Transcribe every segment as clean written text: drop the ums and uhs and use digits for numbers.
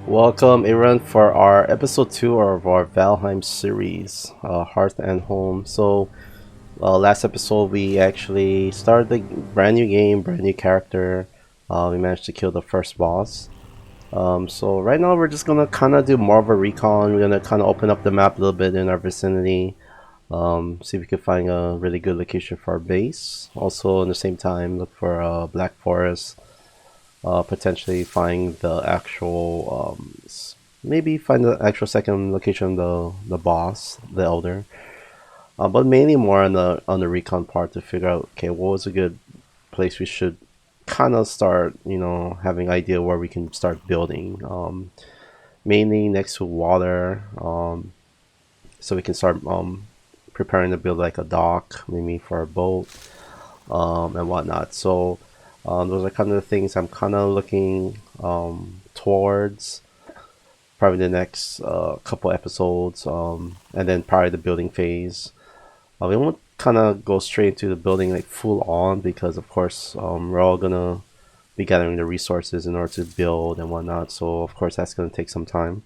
Welcome everyone for our episode 2 of our Valheim series, Hearth and Home. Last episode we actually started the brand new game, brand new character. We managed to kill the first boss. So right now we're just gonna kind of do more of a recon. We're gonna kind of open up the map a little bit in our vicinity. See if we can find a really good location for our base. Also, at the same time, look for a Black Forest. Potentially find the actual maybe find the actual second location of the boss, the elder, but mainly more on the recon part to figure out, okay, what was a good place we should kind of start, having idea where we can start building, mainly next to water, so we can start preparing to build like a dock maybe for a boat, and whatnot. Those are kind of the things I'm kind of looking towards probably the next couple episodes, and then probably the building phase. We won't kind of go straight into the building like full on because, of course, we're all gonna be gathering the resources in order to build and whatnot. So, of course, that's gonna take some time.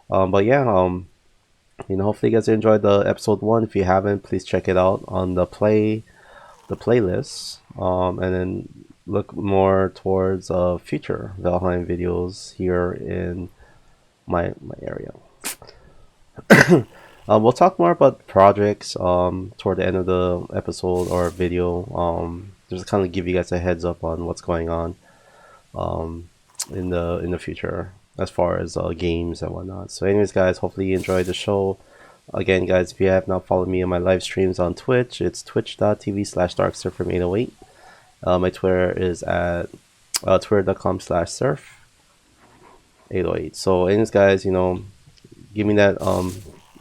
But yeah, hopefully you guys enjoyed the episode 1. If you haven't, please check it out on the playlist, and then look more towards future Valheim videos here in my area. We'll talk more about projects toward the end of the episode or video. Just kind of give you guys a heads up on what's going on um, in the future as far as games and whatnot. So, anyways, guys, hopefully you enjoyed the show. Again, guys, if you have not followed me on my live streams on Twitch, it's twitch.tv/darksurfer808. My Twitter is at twitter.com/surf808. So, anyways, guys, give me that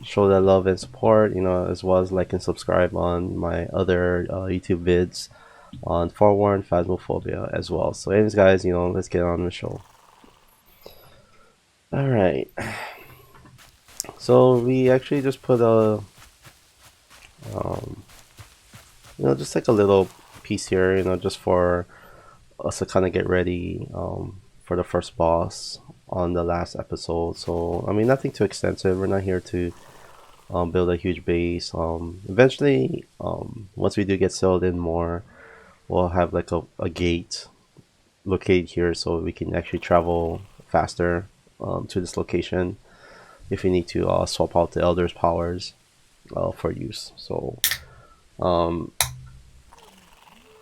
show that love and support, as well as like and subscribe on my other YouTube vids on Forewarned Phasmophobia as well. So, anyways, guys, let's get on the show. All right. So we actually just put um, just like a little piece here, just for us to kind of get ready for the first boss on the last episode. So I mean, nothing too extensive. We're not here to build a huge base. Eventually, once we do get settled in more, we'll have like a gate located here so we can actually travel faster to this location if we need to swap out the Elder's powers for use. So, um,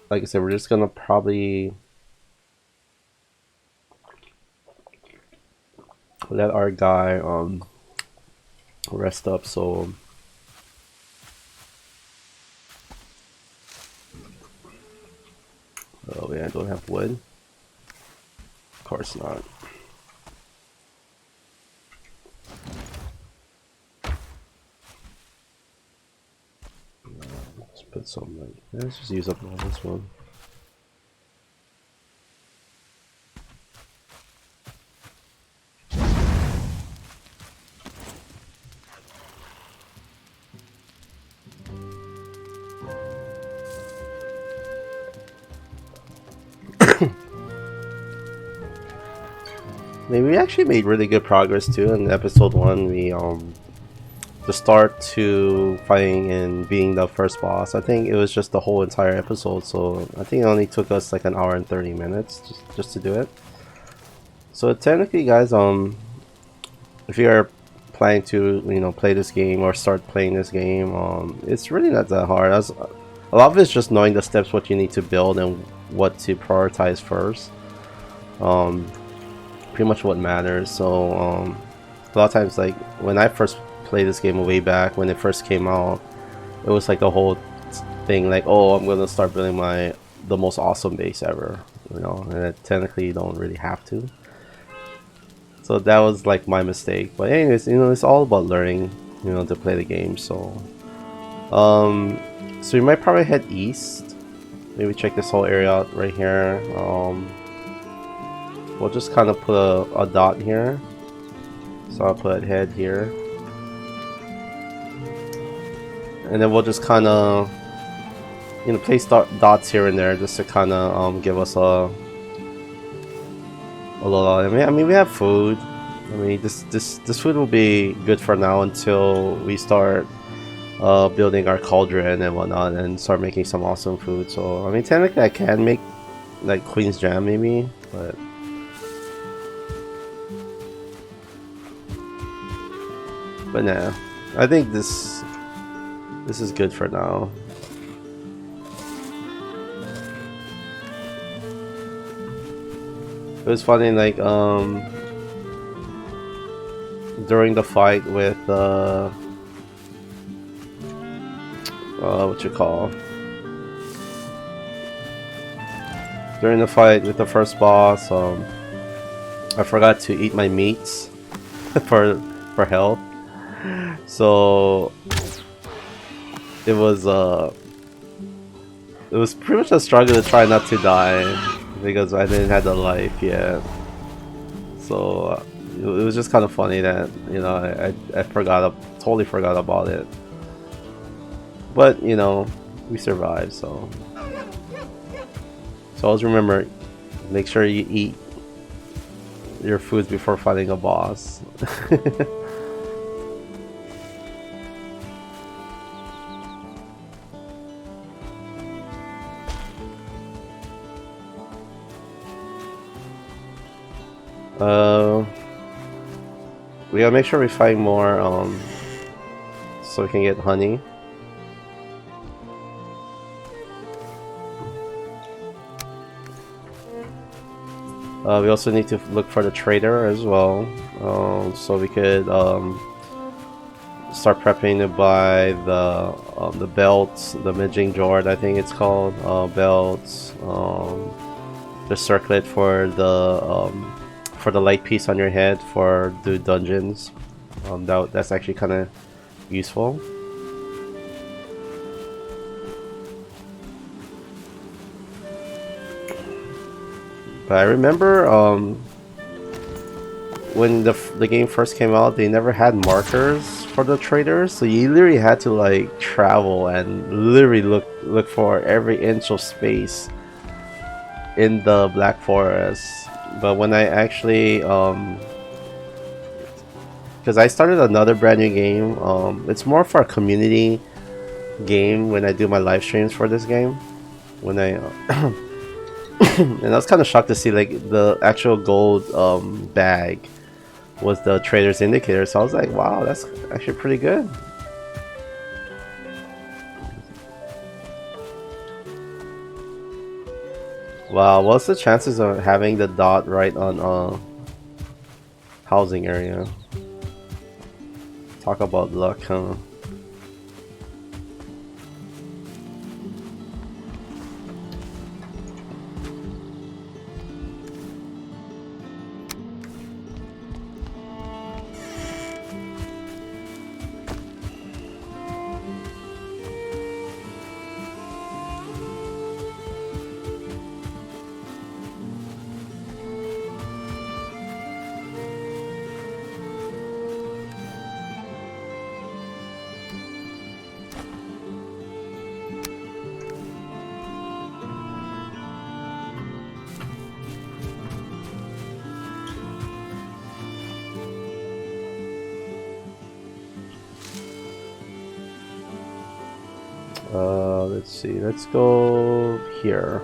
like I said, we're just gonna probably let our guy rest up. So, oh yeah, I don't have wood. Of course not. Let's put some like. Let's just use up all this one. Maybe we actually made really good progress too. In episode 1, we the start to fighting and being the first boss. I think it was just the whole entire episode. So I think it only took us like an hour and 30 minutes just to do it. So technically, guys, if you are planning to play this game or start playing this game, it's really not that hard. As a lot of it's just knowing the steps, what you need to build and what to prioritize first. Pretty much what matters. So a lot of times, like when I first played this game way back when it first came out, it was like the whole thing like, oh, I'm gonna start building the most awesome base ever, and technically you don't really have to. So that was like my mistake. But anyways, it's all about learning, to play the game. So we might probably head east. Maybe check this whole area out right here. We'll just kind of put a dot here. So I'll put head here. And then we'll just kind of, place dots here and there just to kind of give us a a lot. I mean, we have food. I mean, this food will be good for now until we start building our cauldron and whatnot, and start making some awesome food. So I mean, technically, I can make like Queen's Jam maybe, but nah. I think this is good for now. It was funny, like during the fight with what you call, during the fight with the first boss, I forgot to eat my meats for health. So it was pretty much a struggle to try not to die because I didn't have the life yet. So it was just kind of funny that, you know, I totally forgot about it. But you know, we survived. So always remember, make sure you eat your foods before fighting a boss. We gotta make sure we find more, so we can get honey. We also need to look for the trader as well, so we could start prepping to buy the belts, the Mijing Jord, I think it's called, belts, the circlet for the light piece on your head for the dungeons. That's actually kind of useful. But I remember when the game first came out, they never had markers for the traders, so you literally had to like travel and literally look for every inch of space in the Black Forest. But when I actually because I started another brand new game, it's more for a community game when I do my live streams for this game. When I and I was kind of shocked to see like the actual gold bag was the trader's indicator, so I was like, wow, that's actually pretty good. Wow, what's the chances of having the dot right on housing area? Talk about luck, huh? Let's see, let's go here.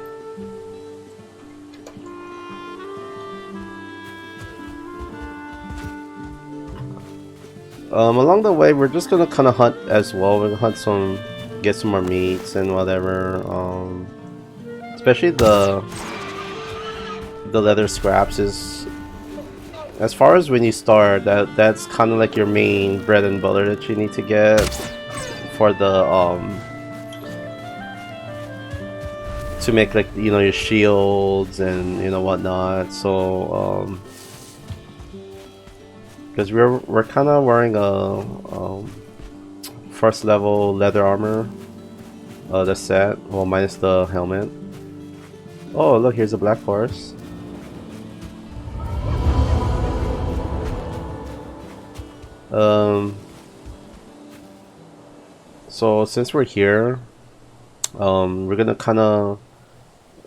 Along the way, we're just gonna kind of hunt as well. We're gonna hunt get some more meats and whatever. Especially the leather scraps is, as far as when you start, that's kind of like your main bread and butter that you need to get for the to make, like, you know, your shields and, you know, whatnot. So because we're kind of wearing a first level leather armor, the set, well, minus the helmet. Oh look, here's a black forest. So since we're here, we're gonna kind of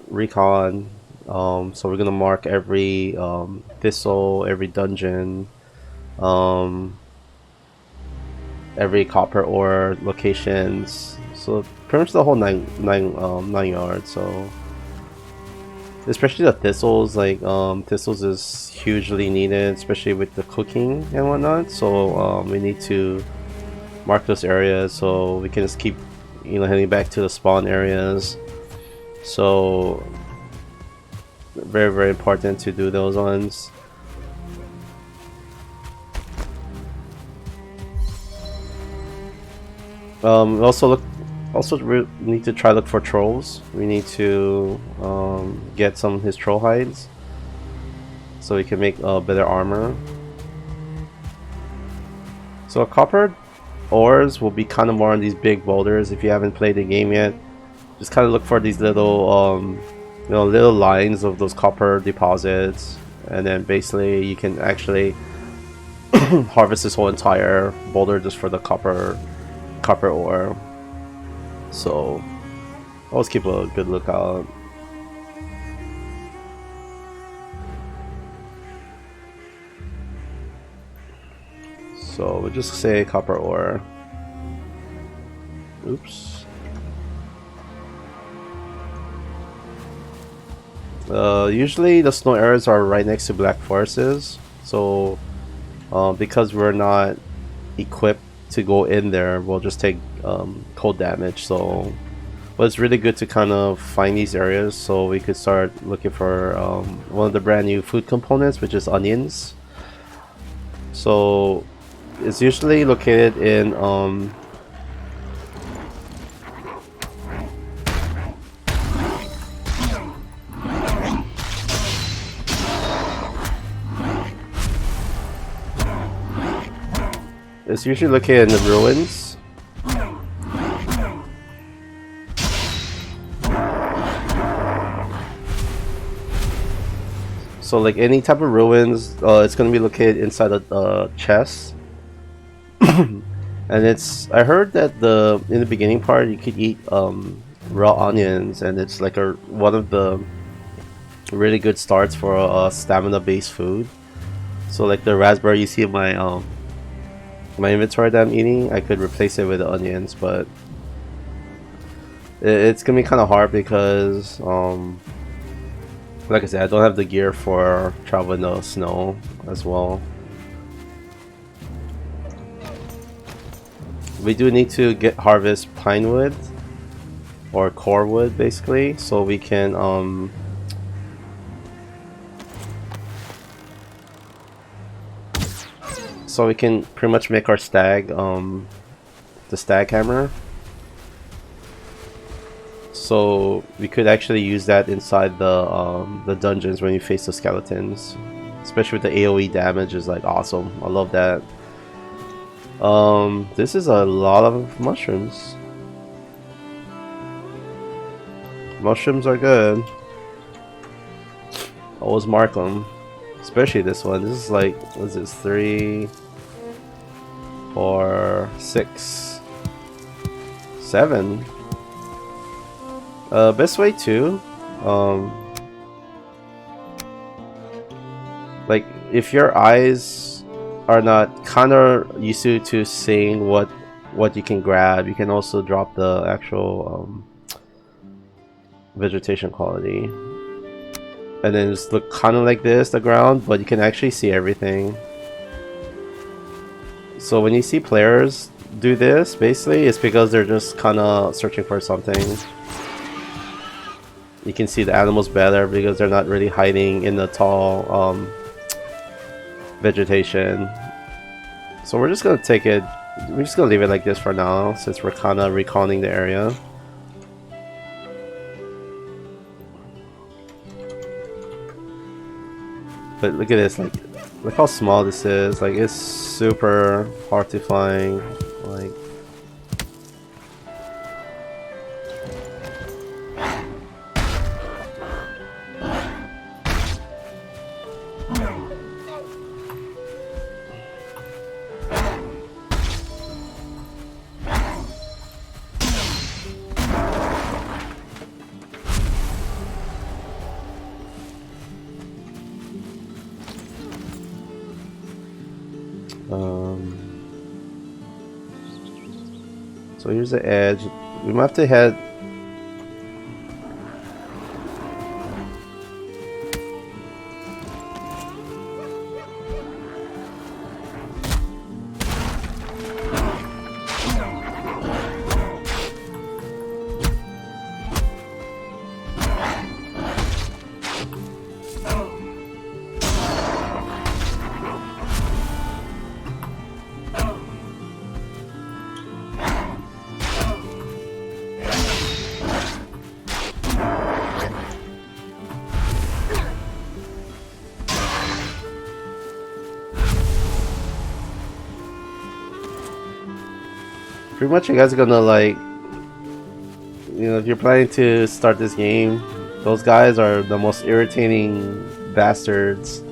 recon So we're gonna mark every thistle, every dungeon, um, every copper ore locations. So pretty much the whole nine yards. So especially the thistles, like thistles is hugely needed, especially with the cooking and whatnot. So we need to mark those areas so we can just keep, heading back to the spawn areas. So very, very important to do those ones. We need to try look for trolls. We need to get some of his troll hides so we can make better armor. So copper ores will be kind of more on these big boulders. If you haven't played the game yet, just kind of look for these little little lines of those copper deposits, and then basically you can actually harvest this whole entire boulder just for the copper ore. So always keep a good lookout. So we'll just say copper ore. Oops. Usually the snow areas are right next to black forests, so because we're not equipped to go in there, we'll just take cold damage. So but it's really good to kind of find these areas so we could start looking for one of the brand new food components, which is onions. So it's usually located in it's usually located in the ruins. So like any type of ruins, it's gonna be located inside a chest. And I heard that in the beginning part you could eat raw onions, and it's like one of the really good starts for a stamina based food. So like the raspberry you see in my inventory that I'm eating, I could replace it with the onions, but it's gonna be kind of hard because like I said, I don't have the gear for traveling the snow as well. We do need to harvest pine wood or core wood basically, so we can pretty much make our stag the stag hammer. So we could actually use that inside the dungeons when you face the skeletons, especially with the AoE damage is like awesome. I love that. This is a lot of mushrooms. Mushrooms are good. Always mark them, especially this one. This is like, what is this? 3, 4, 6, 7. Best way to, like if your eyes are not kind of used to seeing what you can grab, you can also drop the actual vegetation quality, and then just look kind of like this, the ground, but you can actually see everything. So when you see players do this, basically it's because they're just kind of searching for something. You can see the animals better because they're not really hiding in the tall vegetation. So we're just gonna we're just gonna leave it like this for now, since we're kind of reconning the area. But look at this, like look how small this is. Like it's super hard to find. Like Um, so here's the edge. We might have to head. Pretty much, you guys are gonna like, if you're planning to start this game, those guys are the most irritating bastards.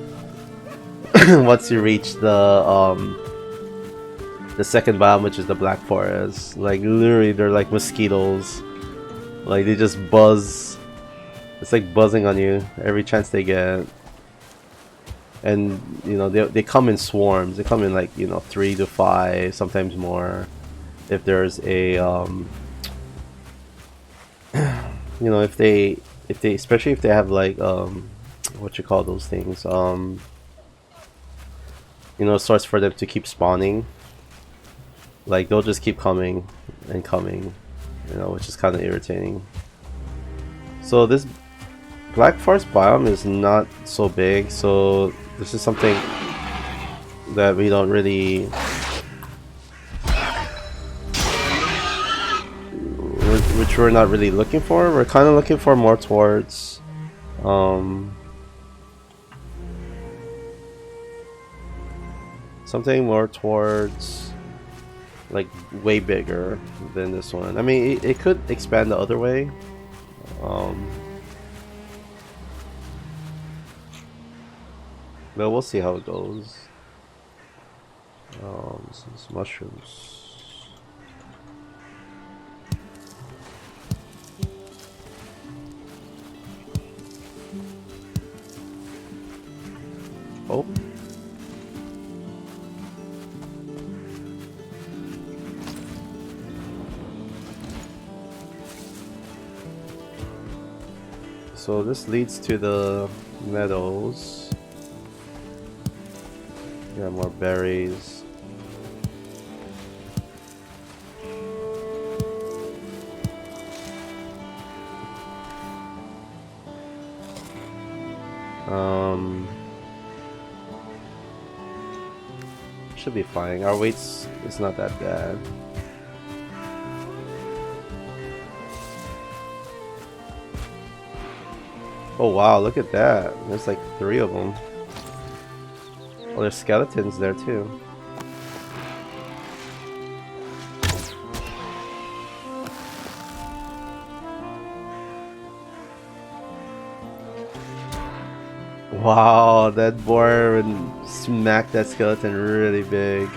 Once you reach the second biome, which is the Black Forest, like literally they're like mosquitoes. Like they just buzz. It's like buzzing on you every chance they get. And they come in swarms. They come in like 3 to 5, sometimes more. If there's a if they especially if they have like what you call those things, source for them to keep spawning. Like they'll just keep coming and coming, which is kind of irritating. So this Black Forest biome is not so big, so this is something that we don't really, which we're not really looking for. We're kind of looking for more towards something more towards like way bigger than this one. I mean, it could expand the other way. But we'll see how it goes. Some mushrooms. Oh. So this leads to the meadows. Yeah, more berries. Should be fine. Our weights is not that bad. Oh wow, look at that. There's like 3 of them. Oh, there's skeletons there too. Wow, that boar and smacked that skeleton really big.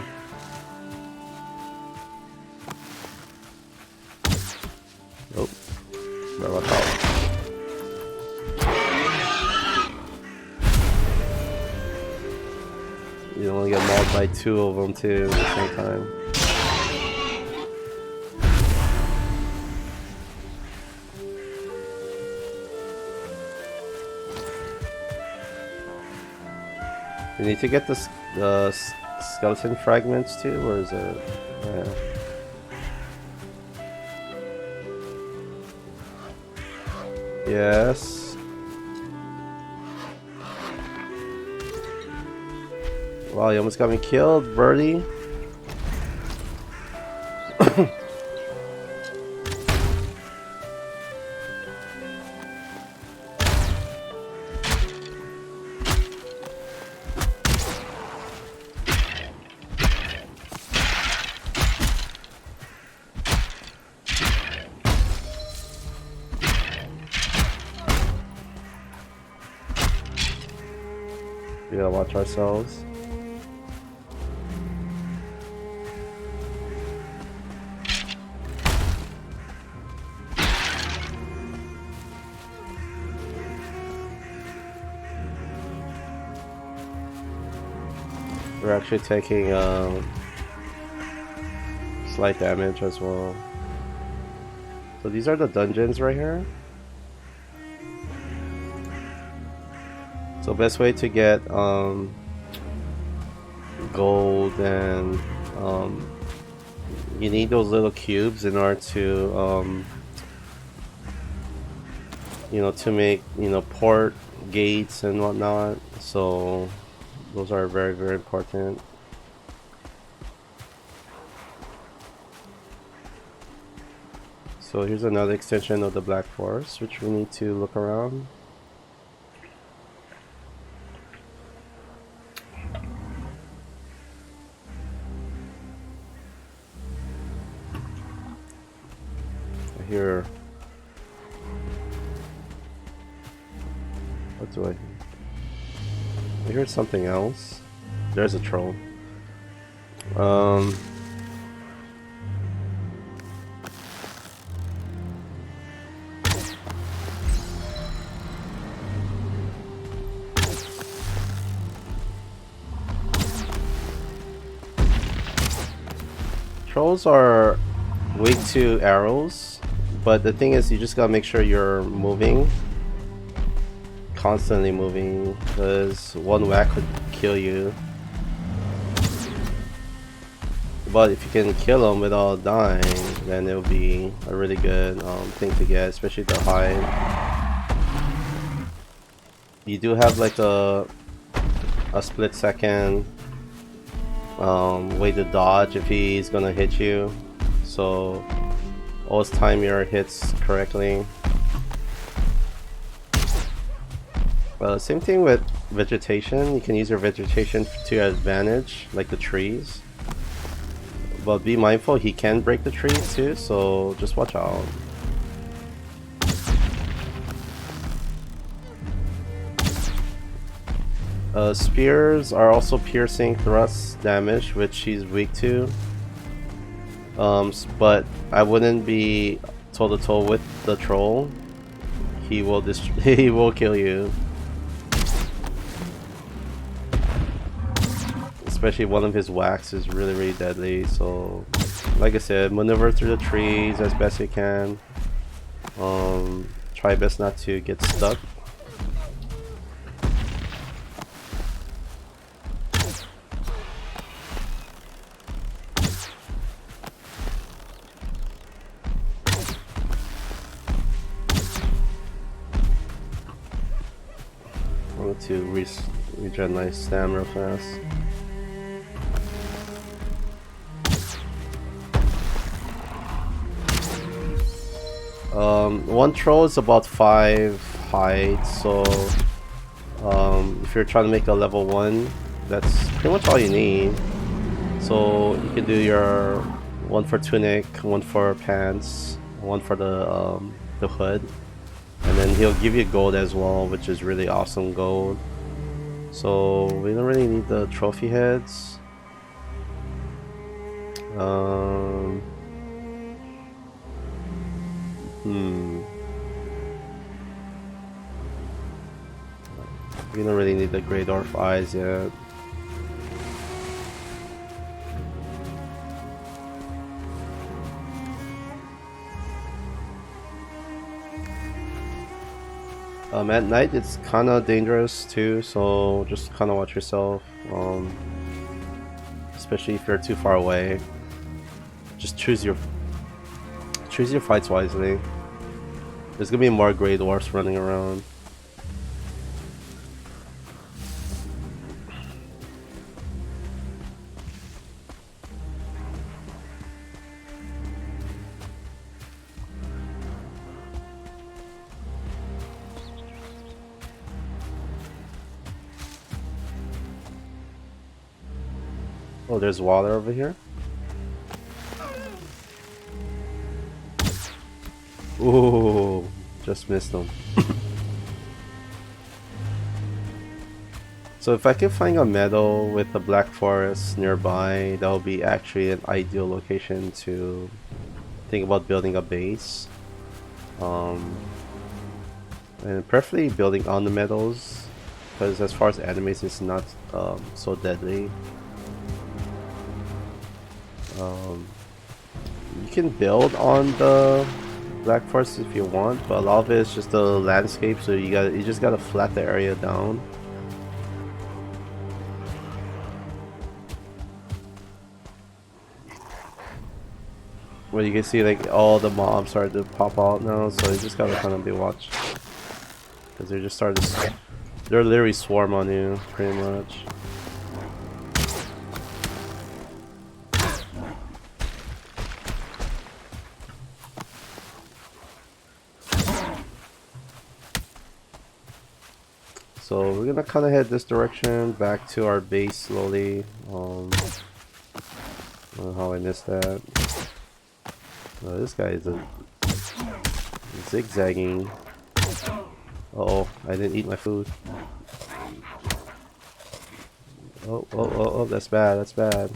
Oh, where about that? You only get mauled by 2 of them too at the same time. You need to get the skeleton fragments too, or is it? Yeah. Yes. Wow, you almost got me killed, birdie. We gotta watch ourselves. We're actually taking slight damage as well. So these are the dungeons right here. So best way to get gold, and you need those little cubes in order to you know, to make, you know, port gates and whatnot. So those are very, very important. So here's another extension of the Black Forest, which we need to look around. Here. What do I hear? I hear something else. There's a troll. Trolls are weak to arrows, but the thing is, you just gotta make sure you're moving, constantly moving, because one whack could kill you. But if you can kill them without dying, then it'll be a really good thing to get, especially the hide. You do have like a split second way to dodge if he's gonna hit you, so always time your hits correctly. Same thing with vegetation. You can use your vegetation to your advantage, like the trees, but be mindful he can break the trees too, so just watch out. Spears are also piercing thrust damage, which he's weak to. But I wouldn't be toe to toe with the troll. He will he will kill you. Especially one of his whacks is really, really deadly. So, like I said, maneuver through the trees as best you can. Try best not to get stuck. To regen my stamina real fast. One troll is about 5 height, so if you're trying to make a level 1, that's pretty much all you need. So you can do your 1 for tunic, 1 for pants, 1 for the hood. And then he'll give you gold as well, which is really awesome gold. So we don't really need the trophy heads. We don't really need the Grey Dwarf eyes yet. At night it's kinda dangerous too, so just kinda watch yourself. Especially if you're too far away. Just choose your fights wisely. There's gonna be more Grey Dwarfs running around. Oh, there's water over here. Ooh, just missed them. So if I could find a meadow with a Black Forest nearby, that would be actually an ideal location to think about building a base. And preferably building on the meadows, because as far as enemies, it's not so deadly. Um, you can build on the Black Forest if you want, but a lot of it is just the landscape, so you just gotta flat the area down. Well, you can see like all the mobs start to pop out now, so you just gotta kind of be watched because they're just starting to, they're literally swarm on you pretty much. So we're gonna kind of head this direction back to our base slowly. I don't know how I missed that. Oh, this guy is zigzagging. Uh oh, I didn't eat my food. Oh, that's bad, that's bad.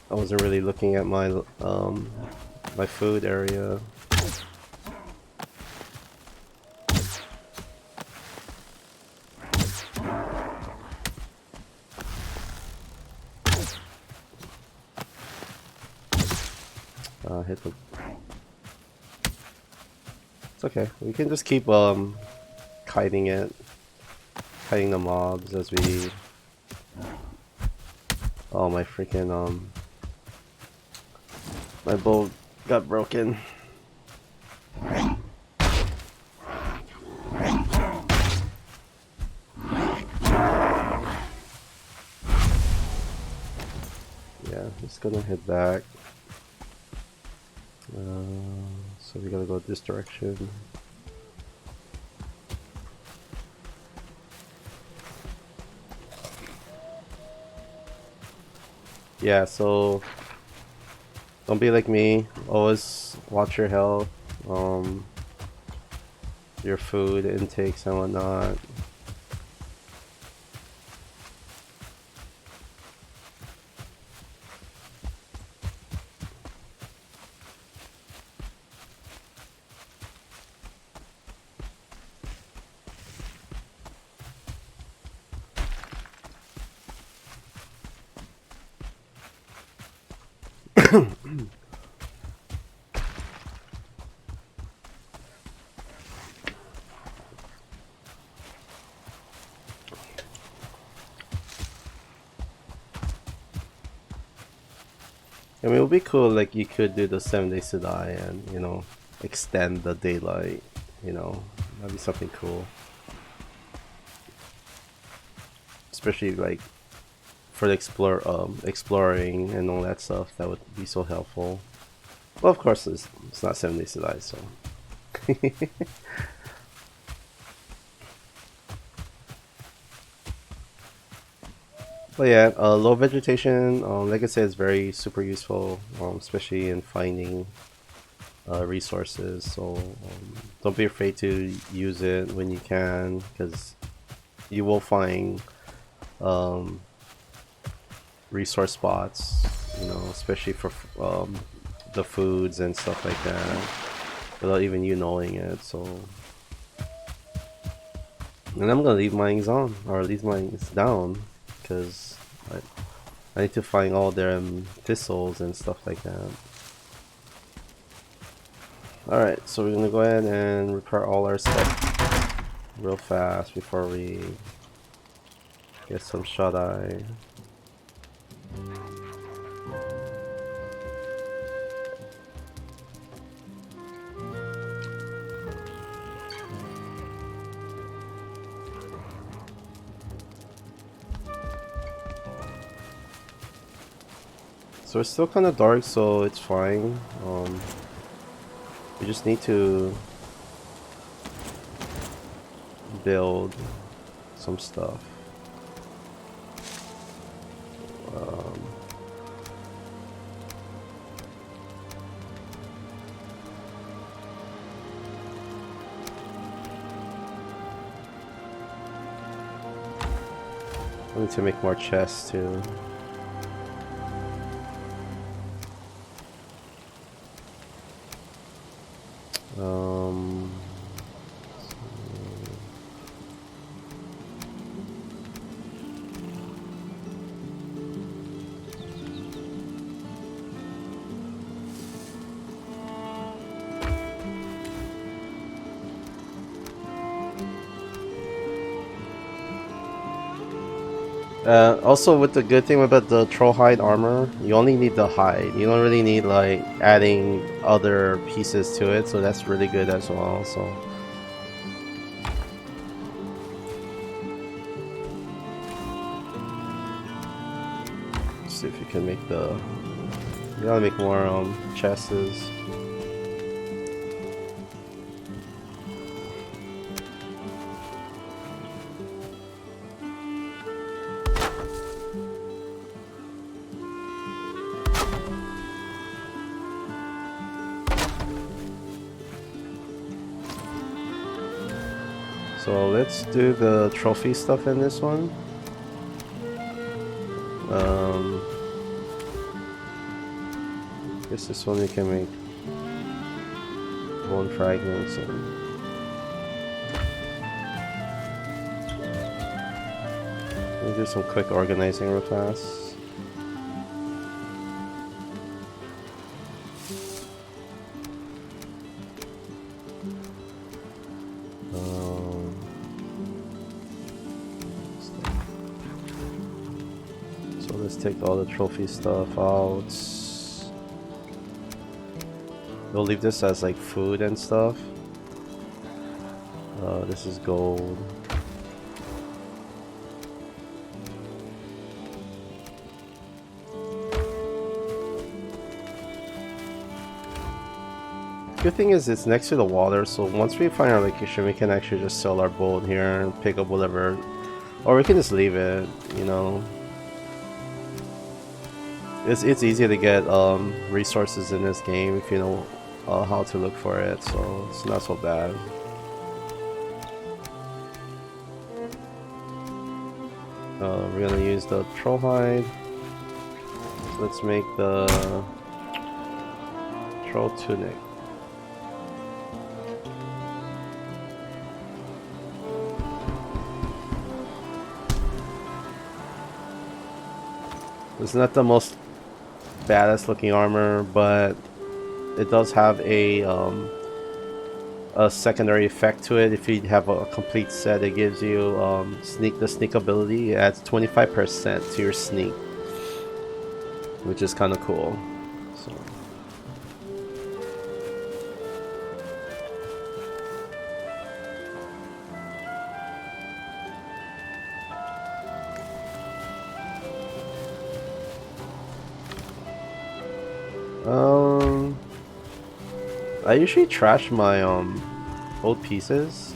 I wasn't really looking at my my food area. Hit the. It's okay. We can just keep kiting it, kiting the mobs as we. Oh my freaking my bow got broken. Yeah, just gonna head back. So we gotta go this direction. Yeah, so don't be like me. Always watch your health, your food intakes and whatnot. I mean, it would be cool, like, you could do the 7 days to die and, you know, extend the daylight, you know, that'd be something cool. Especially, like, for the exploring and all that stuff, that would be so helpful. Well, of course, it's not 7 days to die, so. But yeah, low vegetation, like I said, is very super useful, especially in finding resources. So don't be afraid to use it when you can, because you will find resource spots, you know, especially for the foods and stuff like that, without even you knowing it. So, and I'm gonna leave mines on, or leave mines down, because I need to find all their thistles and stuff like that. Alright, so we're gonna go ahead and repair all our stuff real fast before we get some shut-eye. So it's still kind of dark, so it's fine. We just need to build some stuff. I need to make more chests too. Also, with the good thing about the troll hide armor, you only need the hide. You don't really need like adding other pieces to it, so that's really good as well. So. Let's see if you can make the. You gotta make more chests. So let's do the trophy stuff in this one. Guess this one we can make bone fragments and we'll do some quick organizing real fast. So let's take all the trophy stuff out. We'll leave this as like food and stuff. This is gold. Good thing is it's next to the water, so once we find our location we can actually just sell our boat here and pick up whatever, or we can just leave it, you know. It's easy to get resources in this game if you know how to look for it, so it's not so bad. We're gonna use the troll hide. So let's make the troll tunic. It's not the most badass looking armor, but it does have a secondary effect to it. If you have a complete set, it gives you the sneak ability. It adds 25% to your sneak, which is kind of cool. So. I usually trash my old pieces.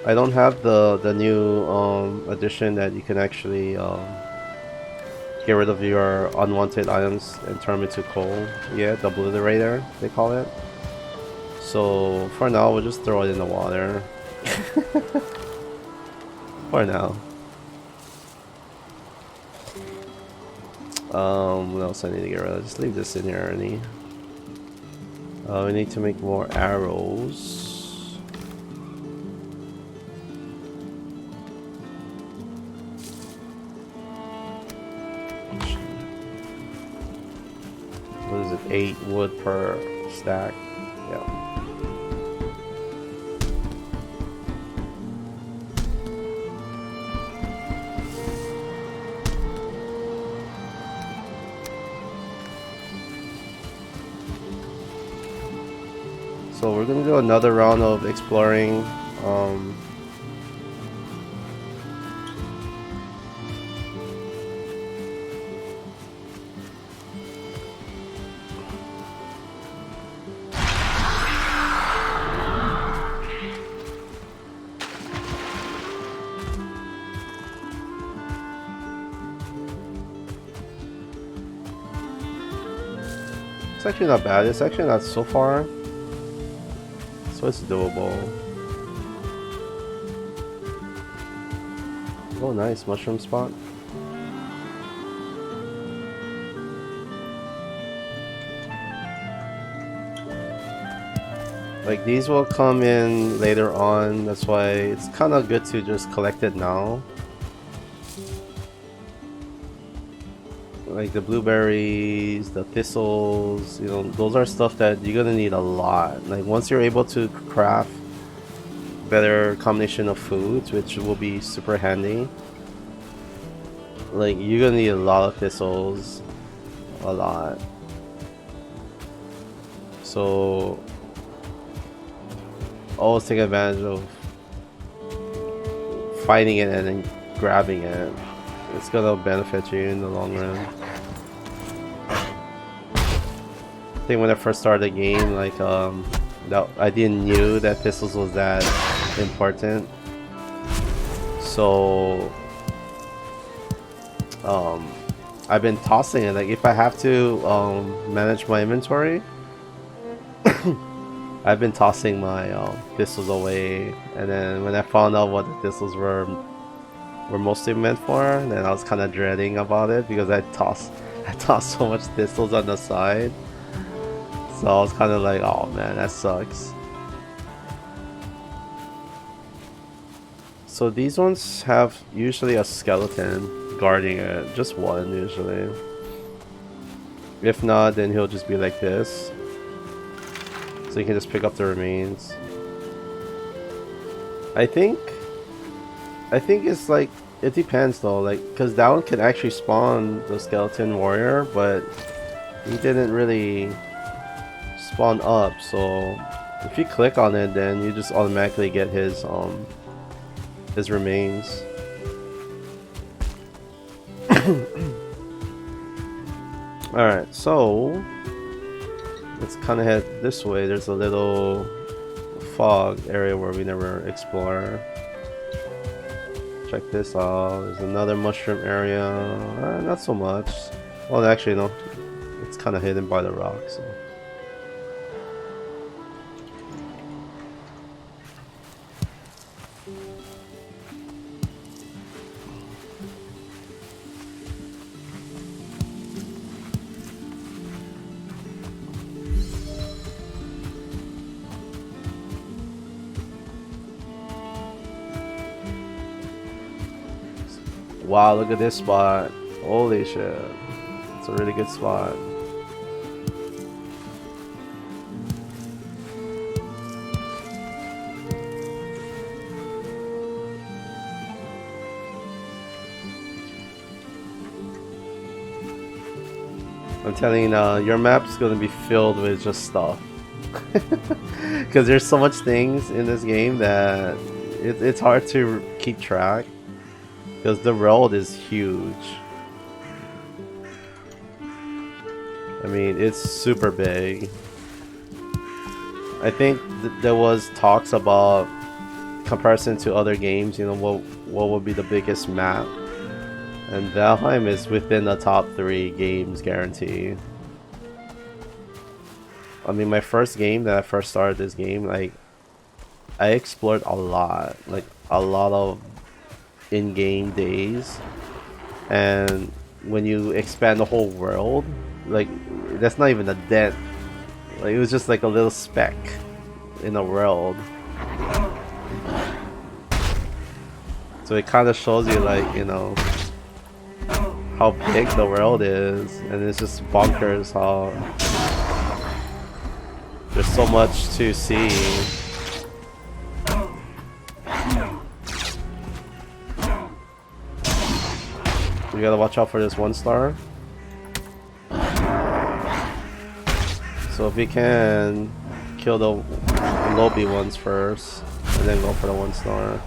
I don't have the new addition that you can actually get rid of your unwanted items and turn them into coal. Yeah, the obliterator they call it. So for now we'll just throw it in the water. For now. What else I need to get rid of? Just leave this in here, Ernie. We need to make more arrows. What is it? 8 wood per stack. Yeah. So we're gonna do another round of exploring. It's actually not bad. It's actually not so far. So it's doable. Oh nice, mushroom spot. Like these will come in later on, that's why it's kind of good to just collect it now. Like the blueberries, the thistles, you know, those are stuff that you're gonna need a lot. Like once you're able to craft better combination of foods, which will be super handy. Like, you're gonna need a lot of thistles, a lot. So always take advantage of finding it and then grabbing it. It's gonna benefit you in the long run. I think when I first started the game, like that I didn't knew that thistles was that important. So I've been tossing it. Like, if I have to manage my inventory, I've been tossing my thistles away. And then when I found out what the thistles were mostly meant for, then I was kind of dreading about it because I tossed so much thistles on the side. So I was kind of like, oh man, that sucks. So these ones have usually a skeleton guarding it, just one usually. If not, then he'll just be like this. So you can just pick up the remains. I think it's like, it depends though, like, because that one can actually spawn the skeleton warrior, but he didn't really spawn up. So if you click on it, then you just automatically get his remains. Alright, so let's kind of head this way. There's a little fog area where we never explore. Check this out. There's another mushroom area. Not so much. Well, actually, no. It's kind of hidden by the rocks. So. Wow, look at this spot. Holy shit. It's a really good spot. I'm telling you now, your map's gonna be filled with just stuff. Because there's so much things in this game that it's hard to keep track. Because the world is huge. I mean, it's super big. I think there was talks about comparison to other games, you know, what would be the biggest map. And Valheim is within the top 3 games guarantee. I mean, my first game that I first started this game, like, I explored a lot. Like, a lot of in-game days, and when you expand the whole world, like, that's not even a dent. Like, it was just like a little speck in a world. So it kind of shows you, like, you know, how big the world is, and it's just bonkers how there's so much to see. We gotta watch out for this 1-star. So if we can kill the lobby ones first, and then go for the 1-star.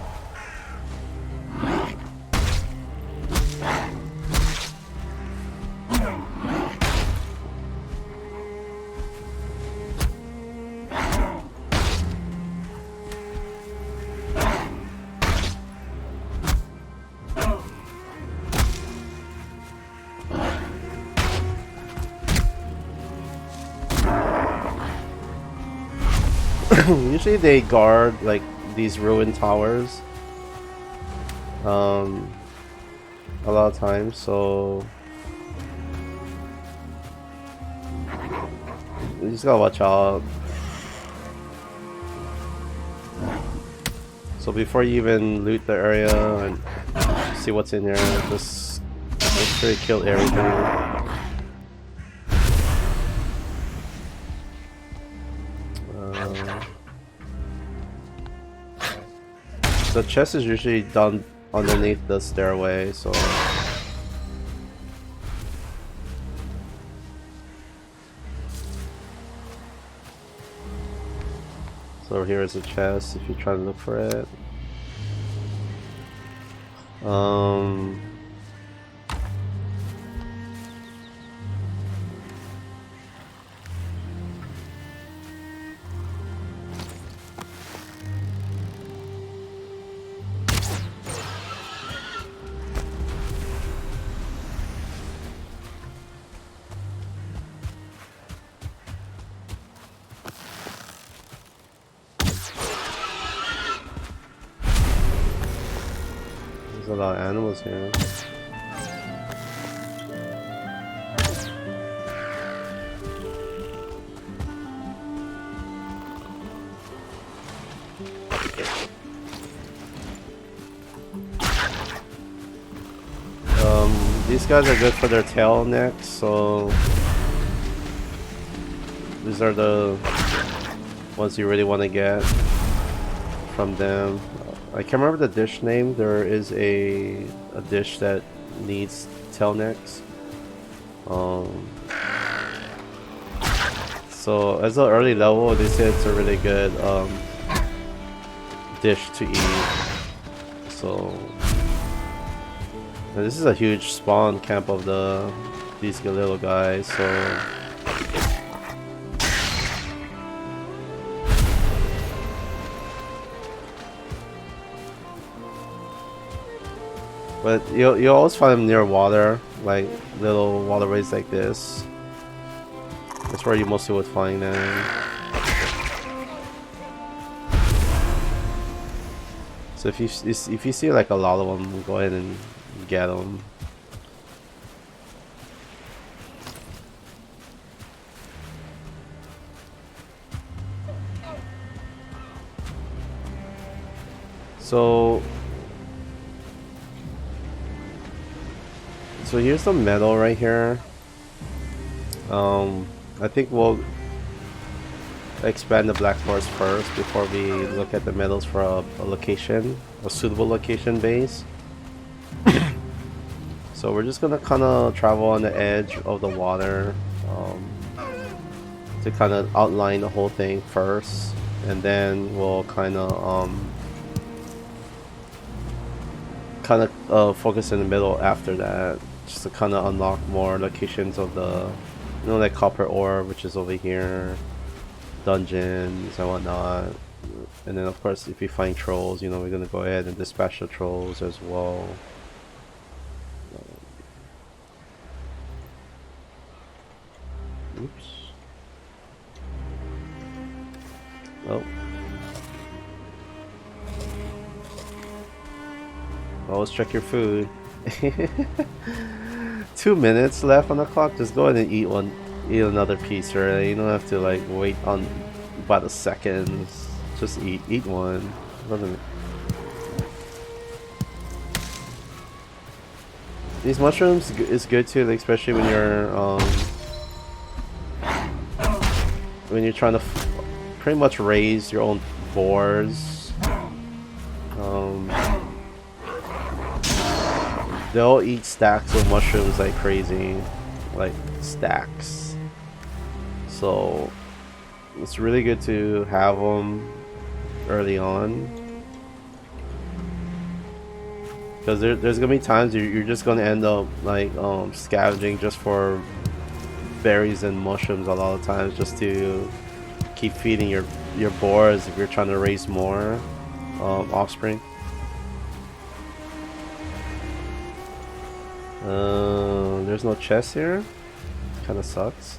Usually they guard like these ruined towers a lot of times, so you just gotta watch out. So before you even loot the area and see what's in there, just make sure you kill everything. The chest is usually done underneath the stairway, so. So here is a chest if you try to look for it. There's a lot of animals here. These guys are good for their tail necks, so these are the ones you really want to get from them. I can't remember the dish name. There is a dish that needs tail necks. So as an early level, they say it's a really good dish to eat. So. And this is a huge spawn camp of these little guys, so but you'll always find them near water, like little waterways like this. That's where you mostly would find them. So if you see like a lot of them, go ahead and get them. So here's some metal right here. I think we'll expand the black forest first before we look at the metals for a location, a suitable location base. So we're just gonna kind of travel on the edge of the water to kind of outline the whole thing first, and then we'll kind of focus in the middle after that, just to kind of unlock more locations of the, you know, like copper ore, which is over here, dungeons and whatnot. And then of course if we find trolls, you know, we're gonna go ahead and dispatch the trolls as well. Oops. Oh. Always check your food. 2 minutes left on the clock. Just go ahead and eat another piece, right? You don't have to like wait on about a second. Just eat one. These mushrooms is good too, like, especially when you're trying to pretty much raise your own boars. They'll eat stacks of mushrooms like crazy, like stacks. So it's really good to have them early on, because there's gonna be times you're just gonna end up like scavenging just for berries and mushrooms a lot of times, just to keep feeding your boars if you're trying to raise more offspring. There's no chest here. Kinda sucks.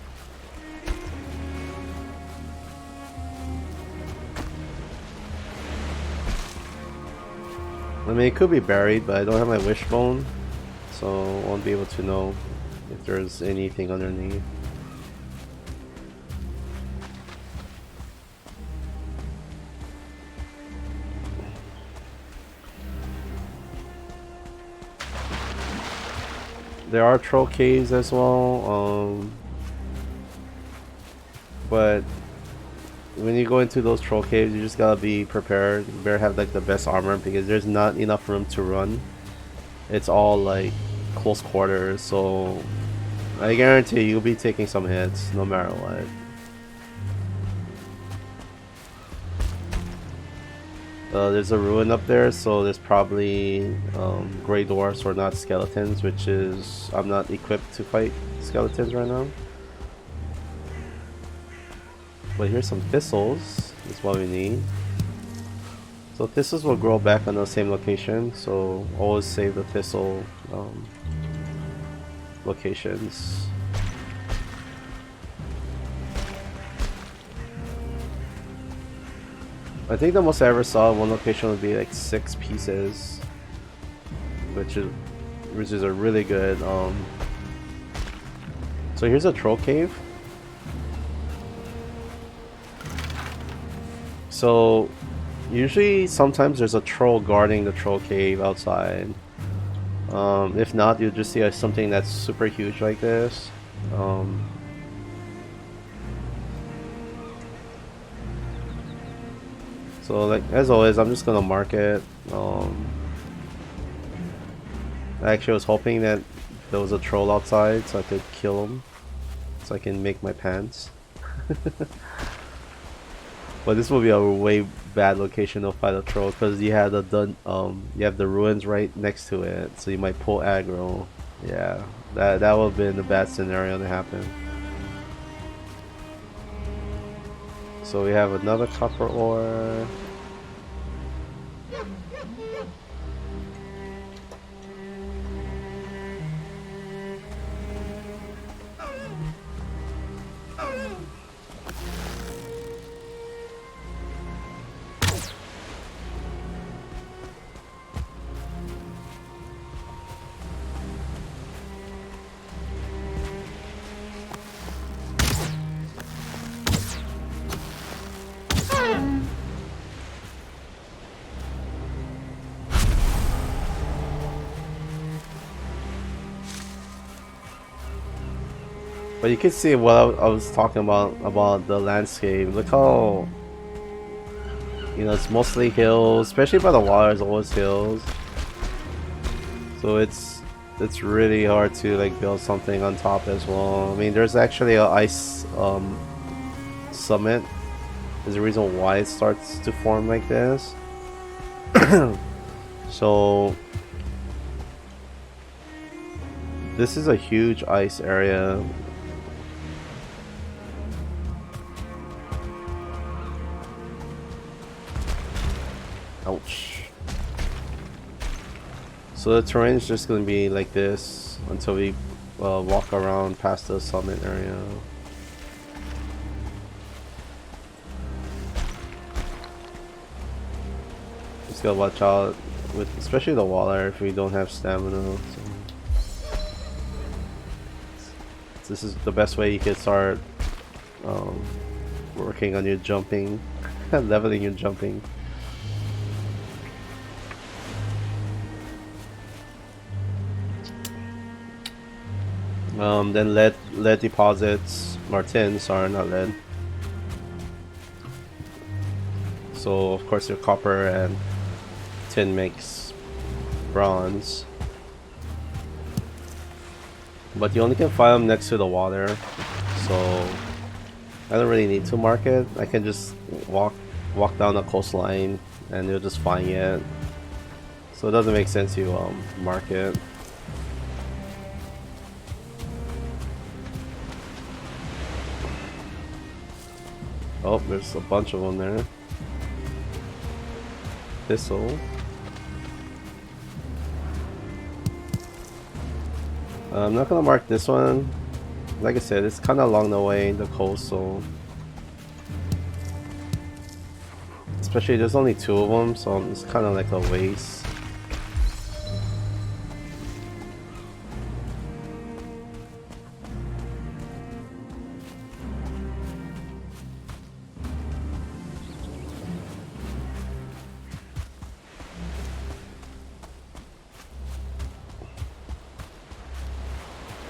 I mean, it could be buried, but I don't have my wishbone, so I won't be able to know if there's anything underneath. There are troll caves as well, but when you go into those troll caves, you just gotta be prepared. You better have like the best armor because there's not enough room to run. It's all like close quarters, so I guarantee you'll be taking some hits no matter what. There's a ruin up there, so there's probably gray dwarfs or not skeletons, which is I'm not equipped to fight skeletons right now. But here's some thistles, is what we need. So thistles will grow back on the same location, so always save the thistle locations. I think the most I ever saw in one location would be like 6 pieces, which is a really good. So here's a troll cave. So usually, sometimes there's a troll guarding the troll cave outside. If not, you'll just see something that's super huge like this. So like as always, I'm just gonna mark it. I actually was hoping that there was a troll outside so I could kill him, so I can make my pants. But this will be a way bad location to fight a troll because you have the ruins right next to it, so you might pull aggro. Yeah, that would have been a bad scenario to happen. So we have another copper ore. But you can see what I was talking about the landscape. Look how, you know, it's mostly hills, especially by the water. There's always hills, so it's really hard to like build something on top as well. I mean, there's actually a ice summit. There's a reason why it starts to form like this. So this is a huge ice area. Ouch. So the terrain is just going to be like this until we walk around past the summit area. Just gotta watch out with especially the water if we don't have stamina. So this is the best way you can start working on your jumping, leveling your jumping. Then lead deposits, or tin, sorry, not lead. So of course your copper and tin makes bronze. But you only can find them next to the water, so I don't really need to mark it. I can just walk down the coastline and you'll just find it. So it doesn't make sense to mark it. Oh, there's a bunch of them there. Thistle. I'm not gonna mark this one. Like I said, it's kind of along the way, the coastal. Especially there's only 2 of them, so it's kind of like a waste.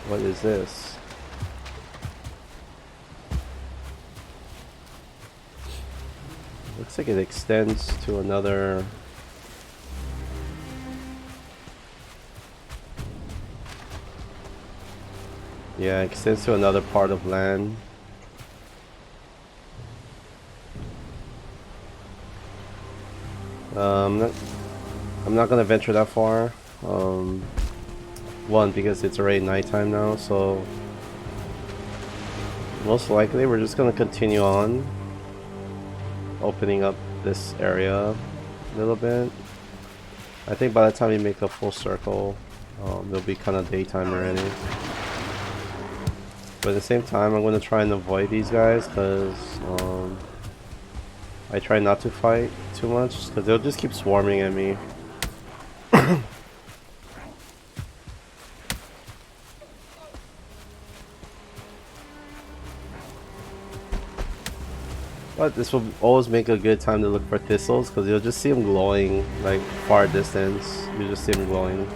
What is this? Looks like it extends to another. Yeah, it extends to another part of land. I'm not gonna venture that far. One, because it's already nighttime now, so most likely we're just gonna continue on opening up this area a little bit. I think by the time we make a full circle, it'll be kind of daytime already. But at the same time, I'm gonna try and avoid these guys because I try not to fight too much because they'll just keep swarming at me. But this will always make a good time to look for thistles because you'll just see them glowing like far distance. You just see them glowing.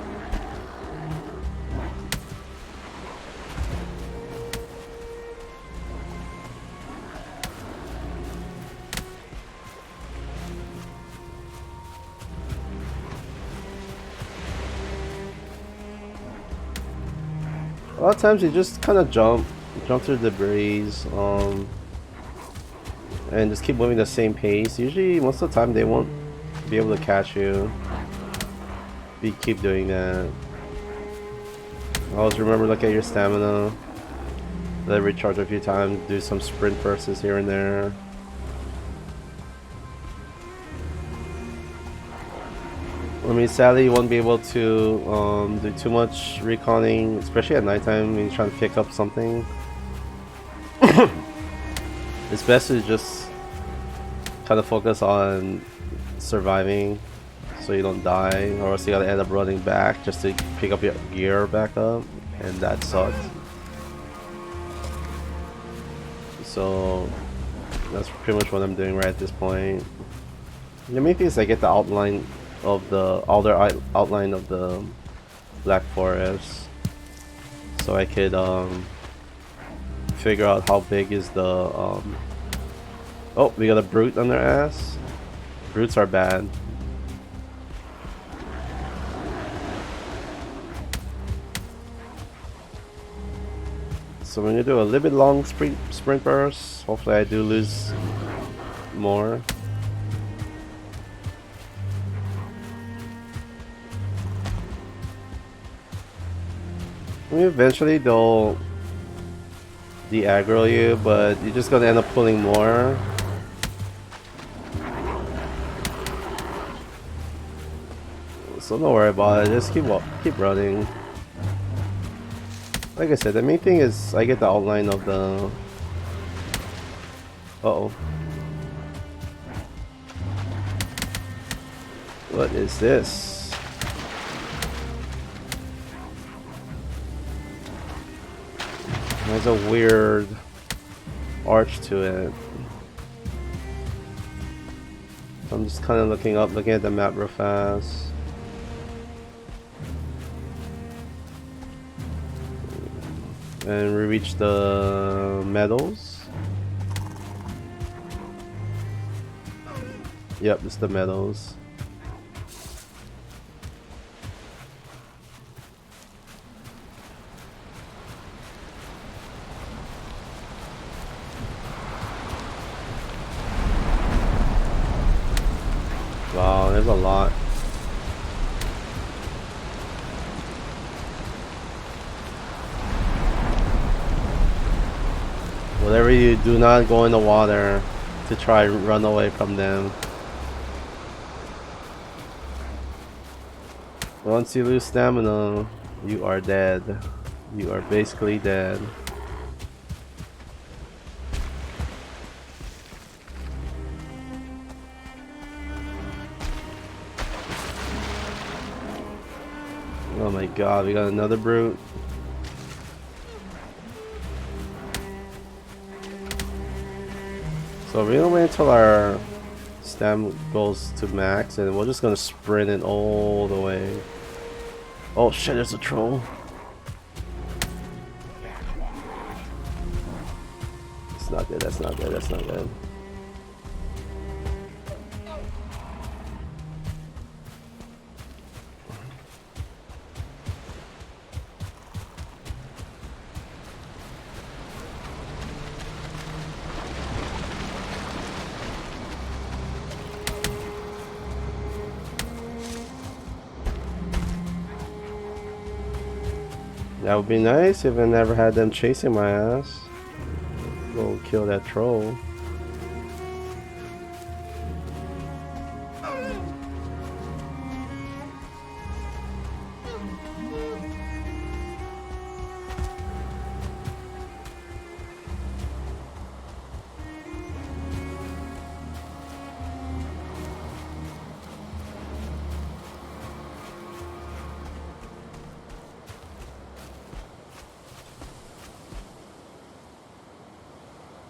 A lot of times you just kind of jump through debris, and just keep moving the same pace. Usually, most of the time, they won't be able to catch you. If you keep doing that. Always remember, look at your stamina. Let it recharge a few times. Do some sprint bursts here and there. I mean, sadly, you won't be able to do too much reconning, especially at nighttime when you're trying to pick up something. It's best to just kind of focus on surviving so you don't die, or else you gotta end up running back just to pick up your gear back up, and that sucks. So that's pretty much what I'm doing right at this point. The main thing is I get the outline of the outline of the Black Forest, so I could figure out how big is the oh, we got a brute on their ass. Brutes are bad. So I'm gonna do a little bit long sprint burst. Hopefully I do lose more. I mean, eventually they'll de-aggro you, but you're just gonna end up pulling more. So don't worry about it, just keep running. Like I said, the main thing is I get the outline of the... Uh-oh. What is this? There's a weird arch to it. I'm just kind of looking at the map real fast. And we reach the meadows. Yep, it's the meadows. Wow, there's a lot. Whatever you do, not go in the water to try and run away from them. Once you lose stamina, you are dead. You are basically dead. Oh my god, we got another brute. So we're gonna wait until our stam goes to max, and we're just gonna sprint it all the way. Oh shit, there's a troll. That's not good, that's not good, that's not good. That would be nice if I never had them chasing my ass. Go kill that troll.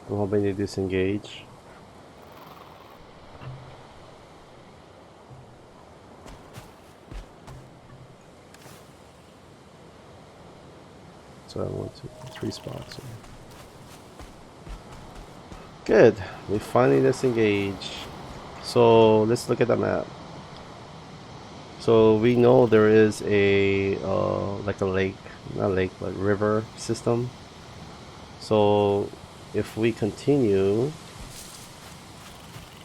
I'm hoping they disengage. So I want 3 spots. Good. We finally disengage. So let's look at the map. So we know there is a like a lake, not lake, but river system. So if we continue,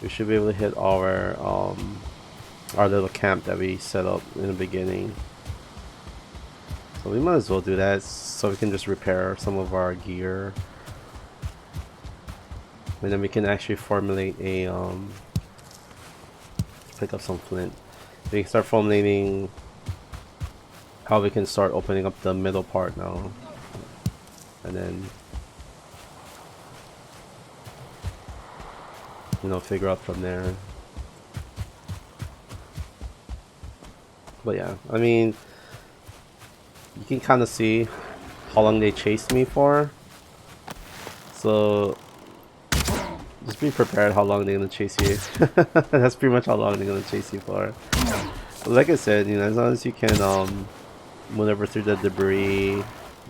we should be able to hit our little camp that we set up in the beginning. So we might as well do that so we can just repair some of our gear. And then we can actually formulate a pick up some flint. We can start formulating how we can start opening up the middle part now. And then, you know, figure out from there. But yeah, I mean, you can kind of see how long they chased me for. So just be prepared how long they're gonna chase you. That's pretty much how long they're gonna chase you for. But like I said, you know, as long as you can maneuver through the debris,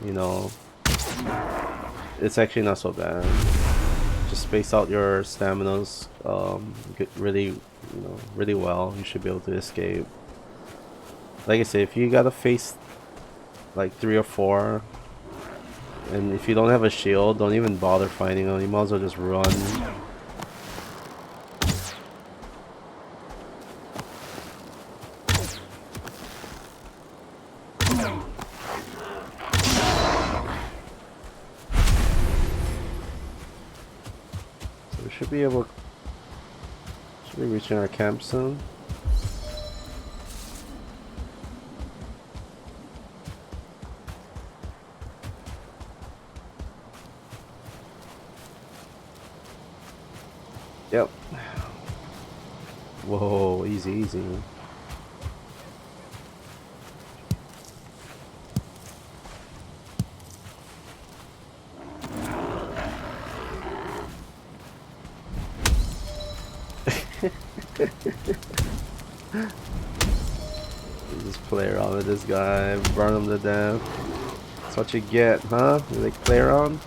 you know, it's actually not so bad. Just space out your staminas really, you know, really well. You should be able to escape. Like I said, if you gotta face like 3 or 4, and if you don't have a shield, don't even bother fighting them. You might as well just run. So we should be reaching our camp soon. Yep. Whoa, easy, easy. Just play around with this guy, burn him to death. That's what you get, huh? You like play around?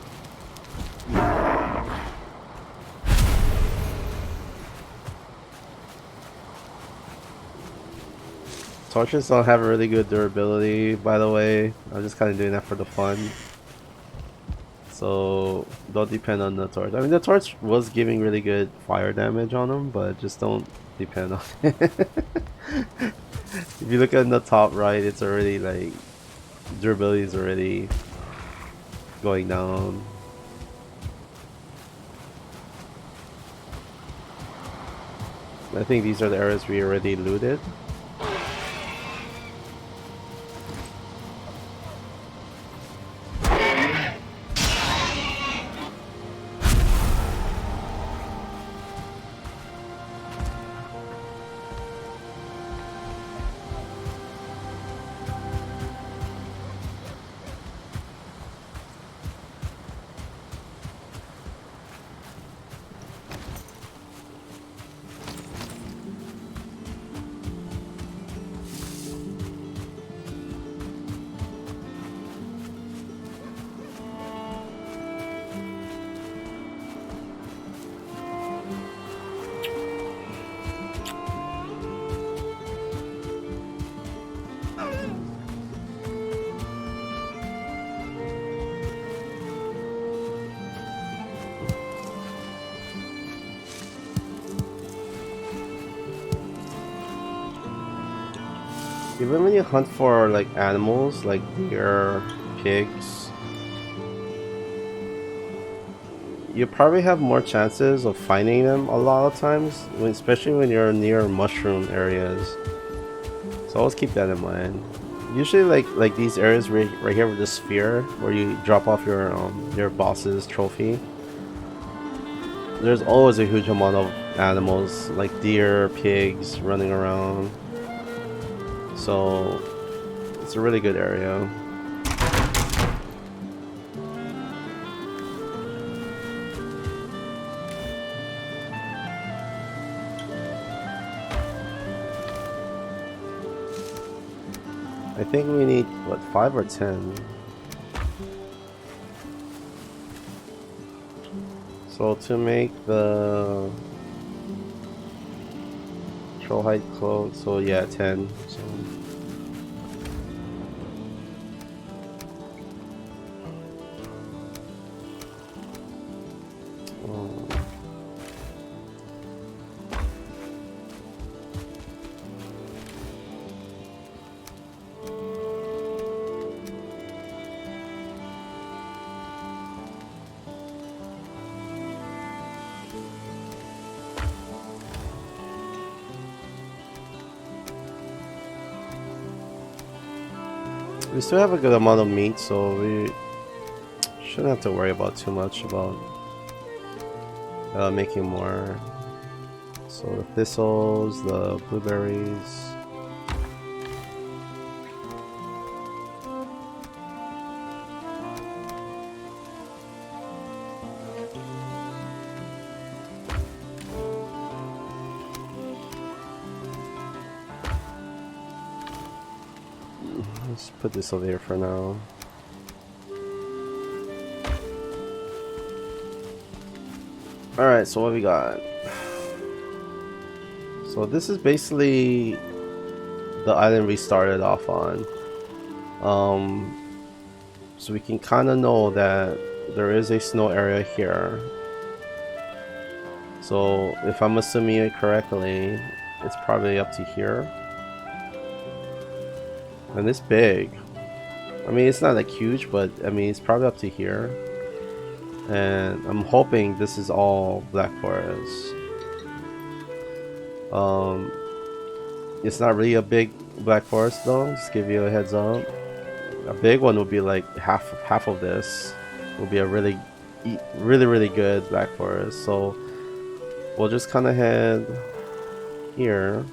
Torches don't have a really good durability, by the way. I'm just kind of doing that for the fun. So don't depend on the torch. I mean, the torch was giving really good fire damage on them, but just don't depend on it. If you look at the top right, it's already like durability is already going down. I think these are the areas we already looted. Even when you hunt for like animals like deer, pigs, you probably have more chances of finding them a lot of times, especially when you're near mushroom areas. So always keep that in mind. Usually, like these areas right here with the sphere, where you drop off your boss's trophy. There's always a huge amount of animals, like deer, pigs, running around. So it's a really good area. I think we need, what, 5 or 10? So to make the troll hide cloak, so yeah, 10. So we still have a good amount of meat, so we shouldn't have to worry about too much about making more. So the thistles, the blueberries. Let's put this over here for now. Alright, so what we got? So this is basically the island we started off on. So we can kind of know that there is a snow area here. So if I'm assuming it correctly, it's probably up to here. And it's big. I mean, it's not like huge, but I mean, it's probably up to here. And I'm hoping this is all Black Forest. It's not really a big Black Forest though, just give you a heads up. A big one would be like half of this. Would be a really good Black Forest. So we'll just kind of head here.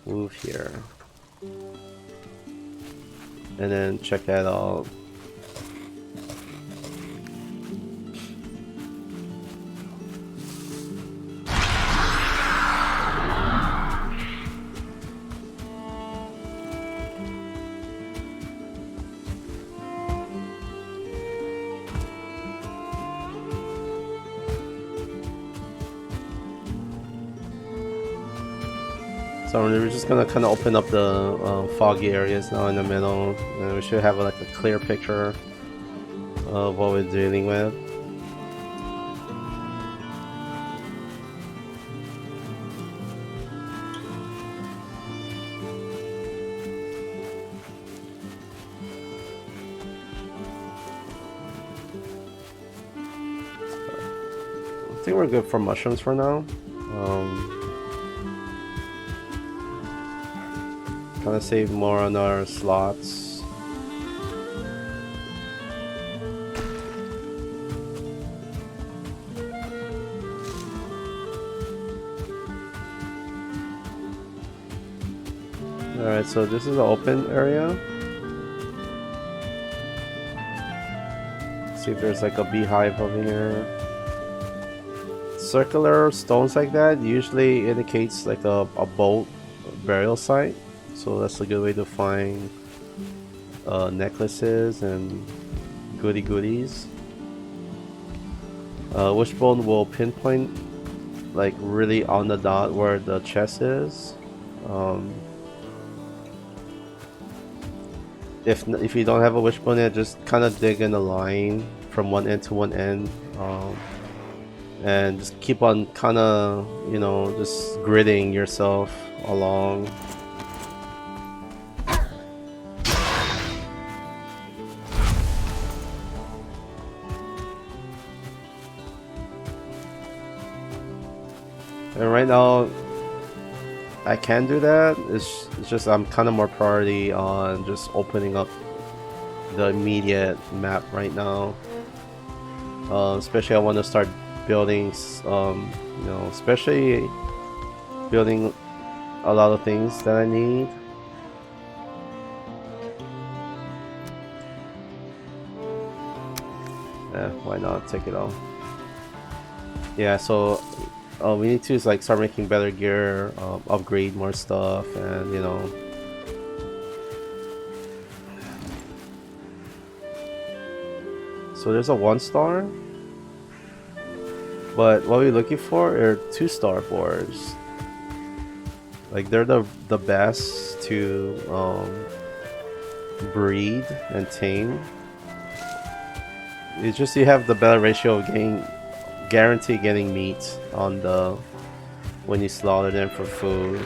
Move here. And then check that out. So we're just gonna kind of open up the foggy areas now in the middle, and we should have like a clear picture of what we're dealing with. I think we're good for mushrooms for now. Kind of save more on our slots. Alright, so this is an open area. Let's see if there's like a beehive over here. Circular stones like that usually indicates like a boat burial site. So that's a good way to find necklaces and goodies. Wishbone will pinpoint like really on the dot where the chest is. If you don't have a wishbone yet, just kind of dig in a line from one end to one end, and just keep on kind of, you know, just gridding yourself along. And right now, I can do that. It's just I'm kind of more priority on just opening up the immediate map right now. Especially I want to start building, you know, especially building a lot of things that I need. Why not take it off? Yeah, so we need to like start making better gear, upgrade more stuff, and you know. So there's a 1-star, but what we're looking for are 2-star boars. Like they're the best to breed and tame. It's just you have the better ratio of getting guaranteed getting meat on the when you slaughter them for food.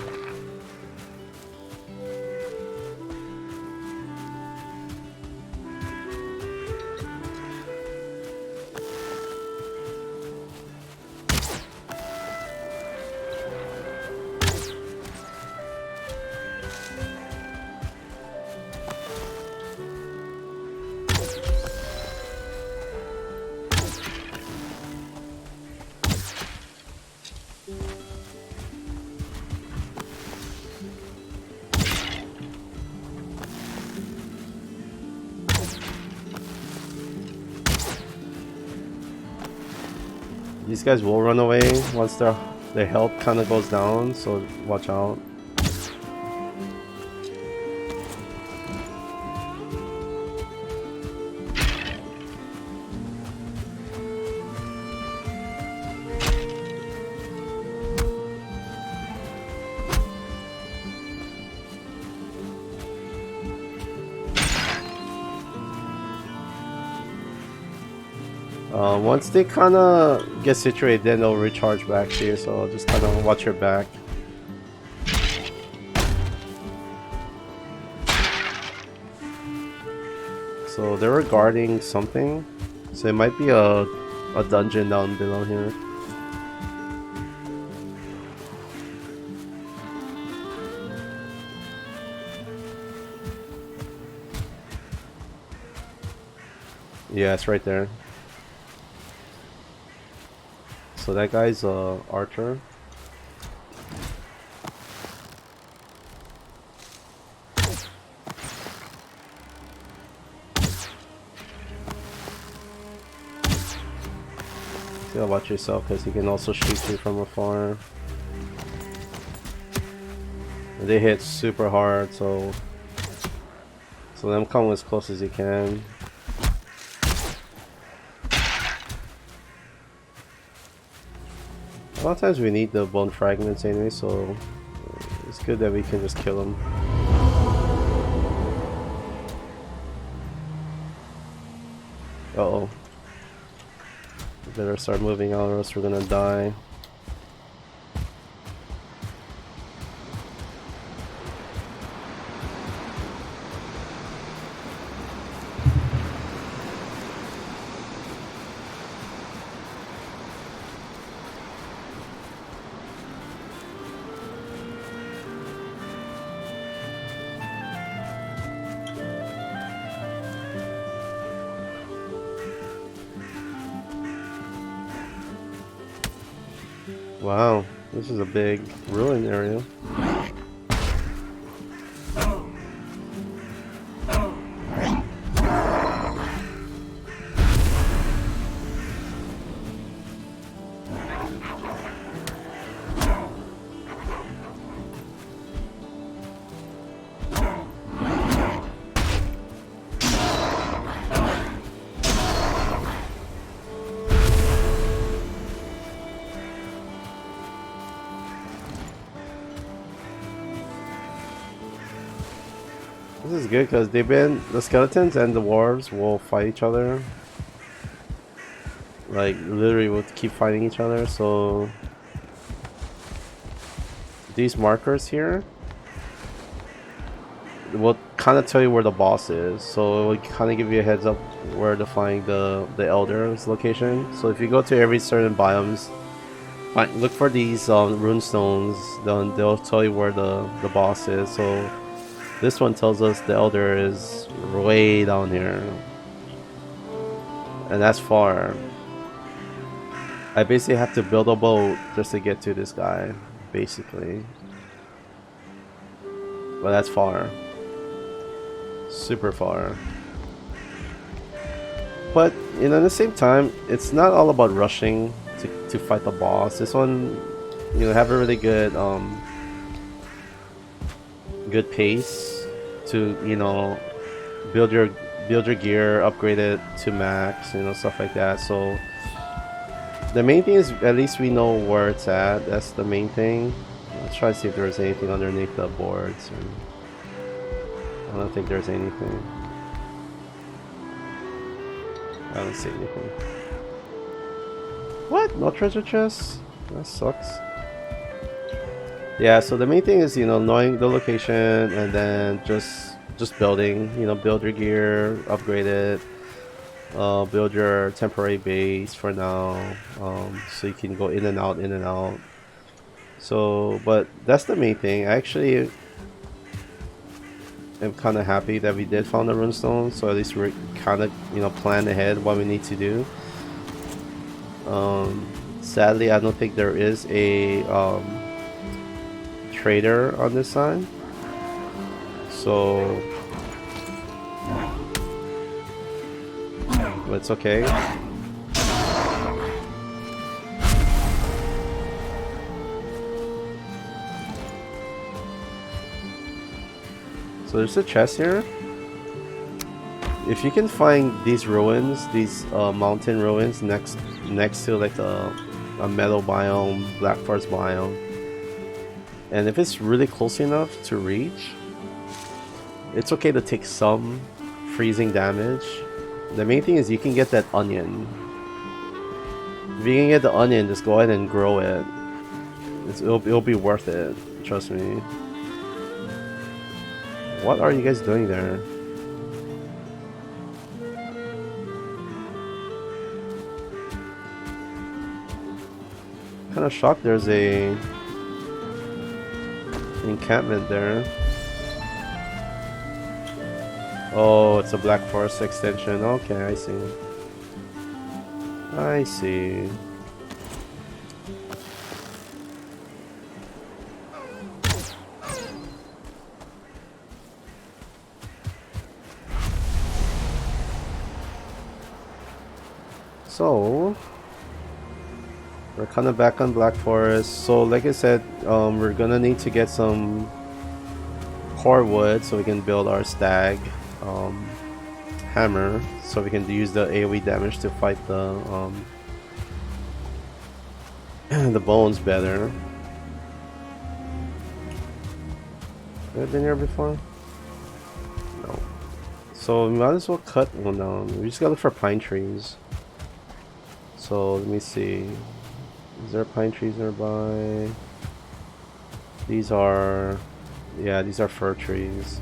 These guys will run away once their health kind of goes down, so watch out. Once they kind of get situated, then they'll recharge back to you, so just kind of watch your back. So they were guarding something, so it might be a dungeon down below here. Yeah, it's right there. So that guy's archer. You gotta watch yourself because he can also shoot you from afar. And they hit super hard, so them come as close as you can. A lot of times we need the bone fragments anyway, so it's good that we can just kill them. Uh-oh. We better start moving out or else we're gonna die. Wow, this is a big ruin area. This is good because the skeletons and the dwarves will fight each other. Like literally will keep fighting each other, so these markers here will kind of tell you where the boss is, so it will kind of give you a heads up where to find the elder's location. So if you go to every certain biomes, Look for these rune stones. They'll tell you where the boss is. So this one tells us the elder is way down here, and that's far. I basically have to build a boat just to get to this guy, basically. But that's far. Super far. But, you know, at the same time, it's not all about rushing to fight the boss. This one, you know, have a really good good pace to, you know, build your gear, upgrade it to max, you know, stuff like that. So the main thing is at least we know where it's at. That's the main thing. Let's try to see if there's anything underneath the boards. I don't think there's anything. I don't see anything. What? No treasure chests? That sucks. Yeah, so the main thing is, you know, knowing the location and then just building, you know, build your gear, upgrade it, build your temporary base for now, so you can go in and out, in and out. So, but that's the main thing. I actually am kind of happy that we did found the runestone, so at least we're kind of, you know, plan ahead what we need to do. Sadly, I don't think there is a trader on this side, so but it's okay. So there's a chest here. If you can find these ruins, these mountain ruins next to like a meadow biome, black forest biome, and if it's really close enough to reach, it's okay to take some freezing damage. The main thing is you can get that onion. If you can get the onion, just go ahead and grow it. It'll be worth it. Trust me. What are you guys doing there? Kind of shocked there's a encampment there. Oh, it's a Black Forest extension. Okay, I see. I see. So we're kind of back on Black Forest. So like I said, we're gonna need to get some core wood so we can build our stag hammer, so we can use the AoE damage to fight the the bones better. Have I been here before? No. So we might as well cut one down. We just gotta look for pine trees. So let me see. Is there pine trees nearby? These are, yeah, these are fir trees.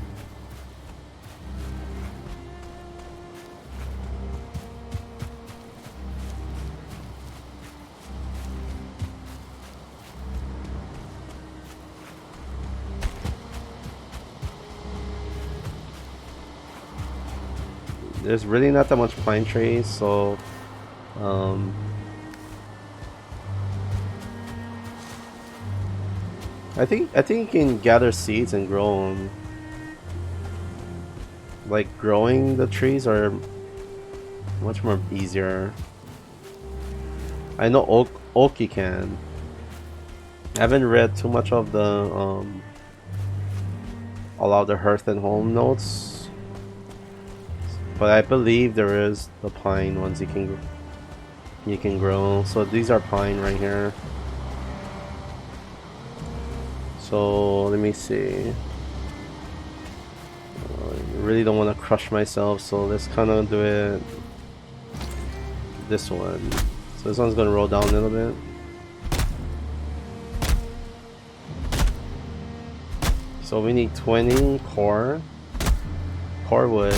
There's really not that much pine trees, so I think you can gather seeds and grow them. Like growing the trees are much more easier. I know oak you can. I haven't read too much of the all of the Hearth and Home notes, but I believe there is the pine ones you can grow. So these are pine right here. So let me see. I really don't want to crush myself, so let's kind of do it this one. So this one's gonna roll down a little bit. So we need 20 core wood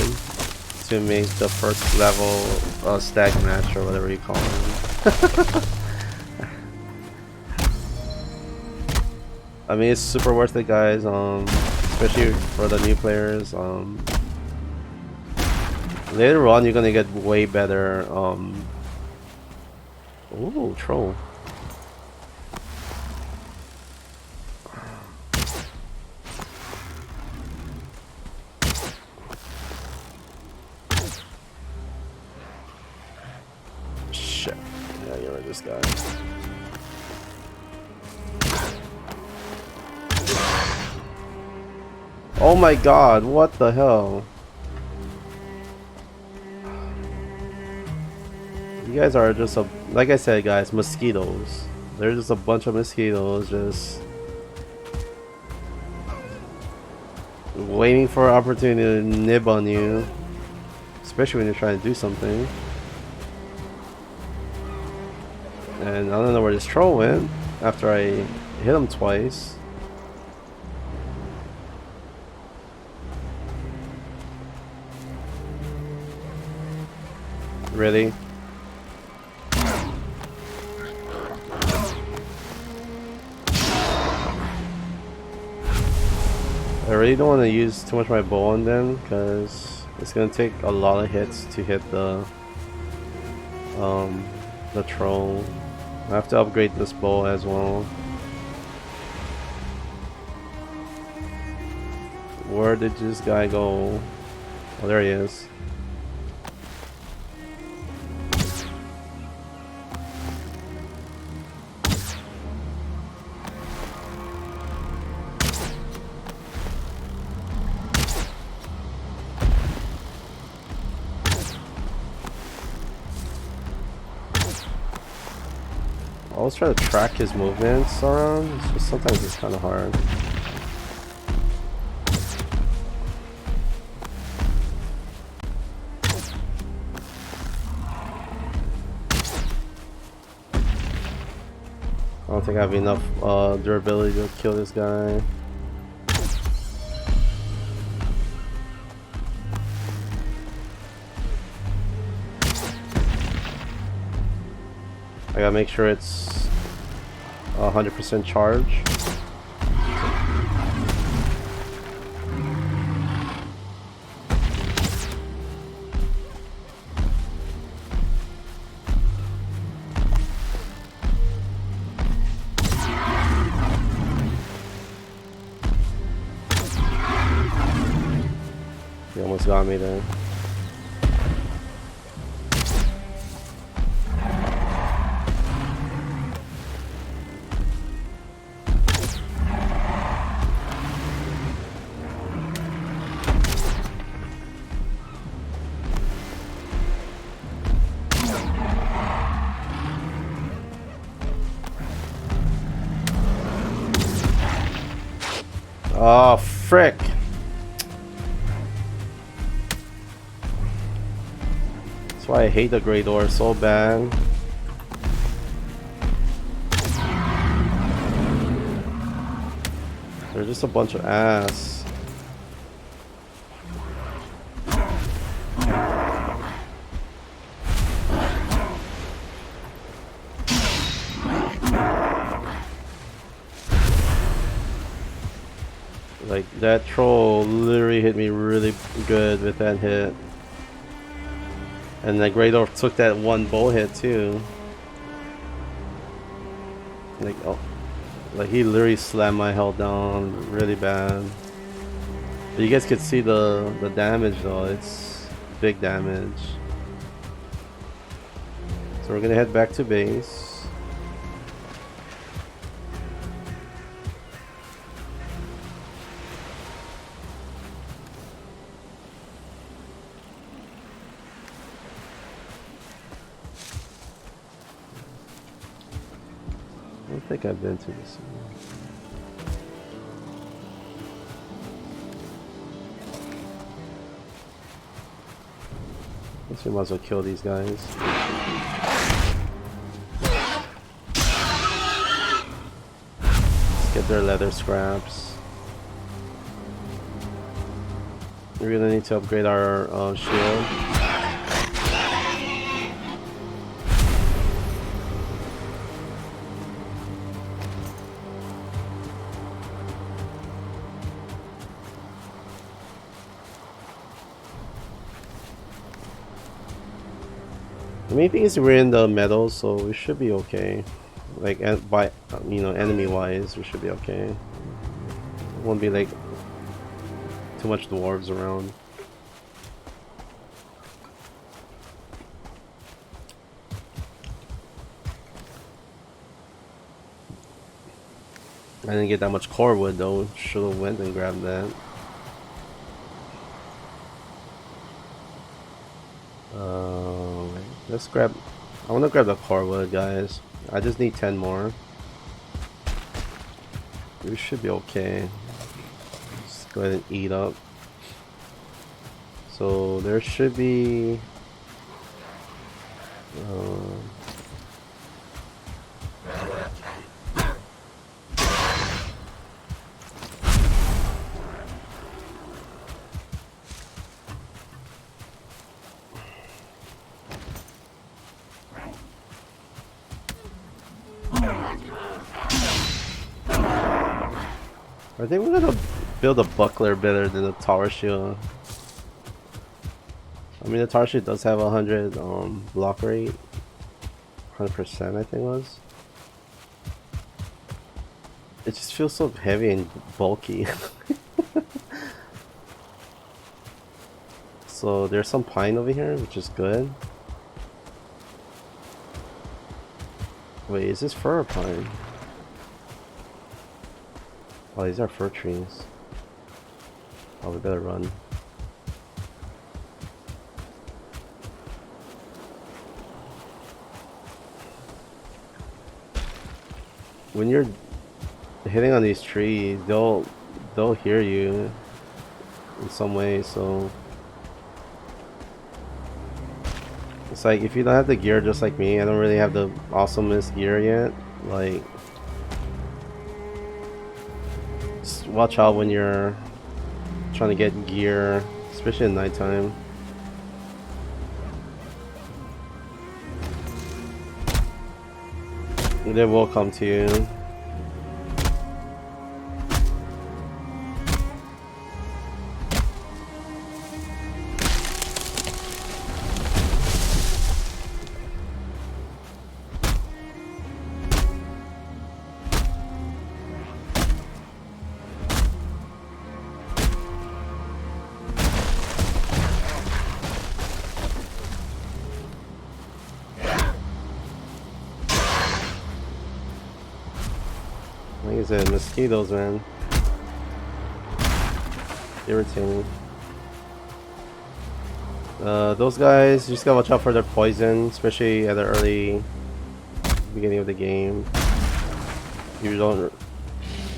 to make the first level stag match, or whatever you call it. I mean, it's super worth it, guys. Especially for the new players. Later on, you're gonna get way better. Ooh, troll. Shit. Yeah, you're this guy. Oh my god, what the hell? You guys are just like I said, guys, mosquitoes. They're just a bunch of mosquitoes just waiting for an opportunity to nib on you. Especially when you're trying to do something. And I don't know where this troll went after I hit him twice. Really? I really don't want to use too much of my bow on them because it's gonna take a lot of hits to hit the troll. I have to upgrade this bow as well. Where did this guy go? Oh, there he is. I always try to track his movements around. It's just sometimes it's kind of hard. I don't think I have enough durability to kill this guy. I gotta make sure it's 100% charge. He almost got me there. Oh, frick. That's why I hate the Grey Door so bad. They're just a bunch of ass. Like, that troll literally hit me really good with that hit. And the Grey Dwarf took that one bow hit too. Like, oh, like he literally slammed my health down really bad. But you guys could see the damage though, it's big damage. So we're gonna head back to base. I don't think I've been to this one. Guess we might as well kill these guys. Let's get their leather scraps. We really need to upgrade our shield. The main thing is we're in the meadow, so we should be okay. Like, by enemy wise, we should be okay. Won't be like too much dwarves around. I didn't get that much core wood though. Should have went and grabbed that. Let's grab. I want to grab the core wood, guys. I just need 10 more. We should be okay. Just go ahead and eat up. So there should be. I think we're gonna build a buckler better than a tower shield. I mean, the tower shield does have 100 block rate, 100% I think it was. It just feels so heavy and bulky. So there's some pine over here, which is good. Wait, is this fir or pine? Oh, these are fir trees. Oh, we better run. When you're hitting on these trees, they'll hear you in some way, so it's like if you don't have the gear just like me, I don't really have the awesomest gear yet. Like, just watch out when you're trying to get gear, especially at nighttime. They will come to you. Like I said, mosquitoes, man. Irritating. Those guys, you just gotta watch out for their poison, especially at the early beginning of the game. You don't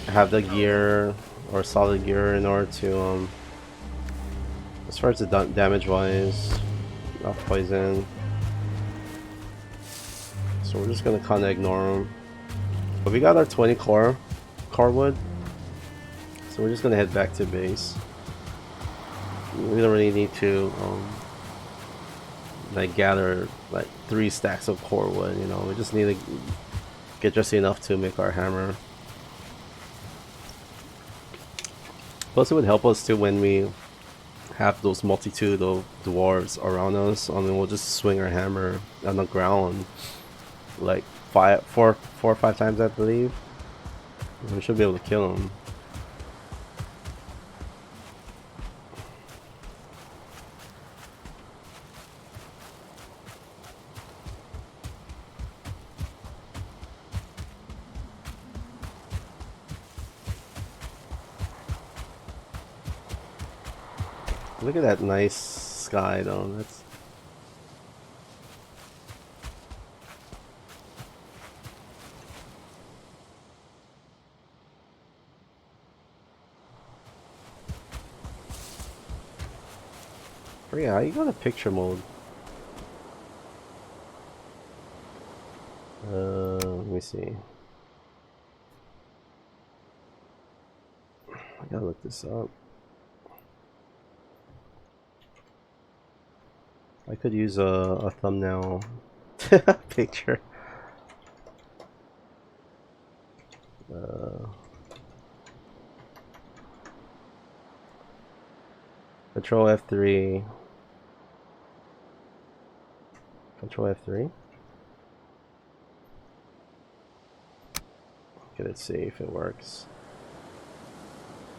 have the gear or solid gear in order to, as far as the damage wise, not poison. So we're just gonna kinda ignore them. But we got our 20 core wood, so we're just gonna head back to base. We don't really need to like gather like 3 stacks of core wood, you know. We just need to get just enough to make our hammer. Plus it would help us too when we have those multitude of dwarves around us. I mean, we'll just swing our hammer on the ground like 4 or 5 times, I believe. We should be able to kill them. Look at that nice sky though. That's yeah, how you go to picture mode? Let me see. I gotta look this up. I could use a thumbnail picture. Control F3. Control F3. Okay, let's see if it works.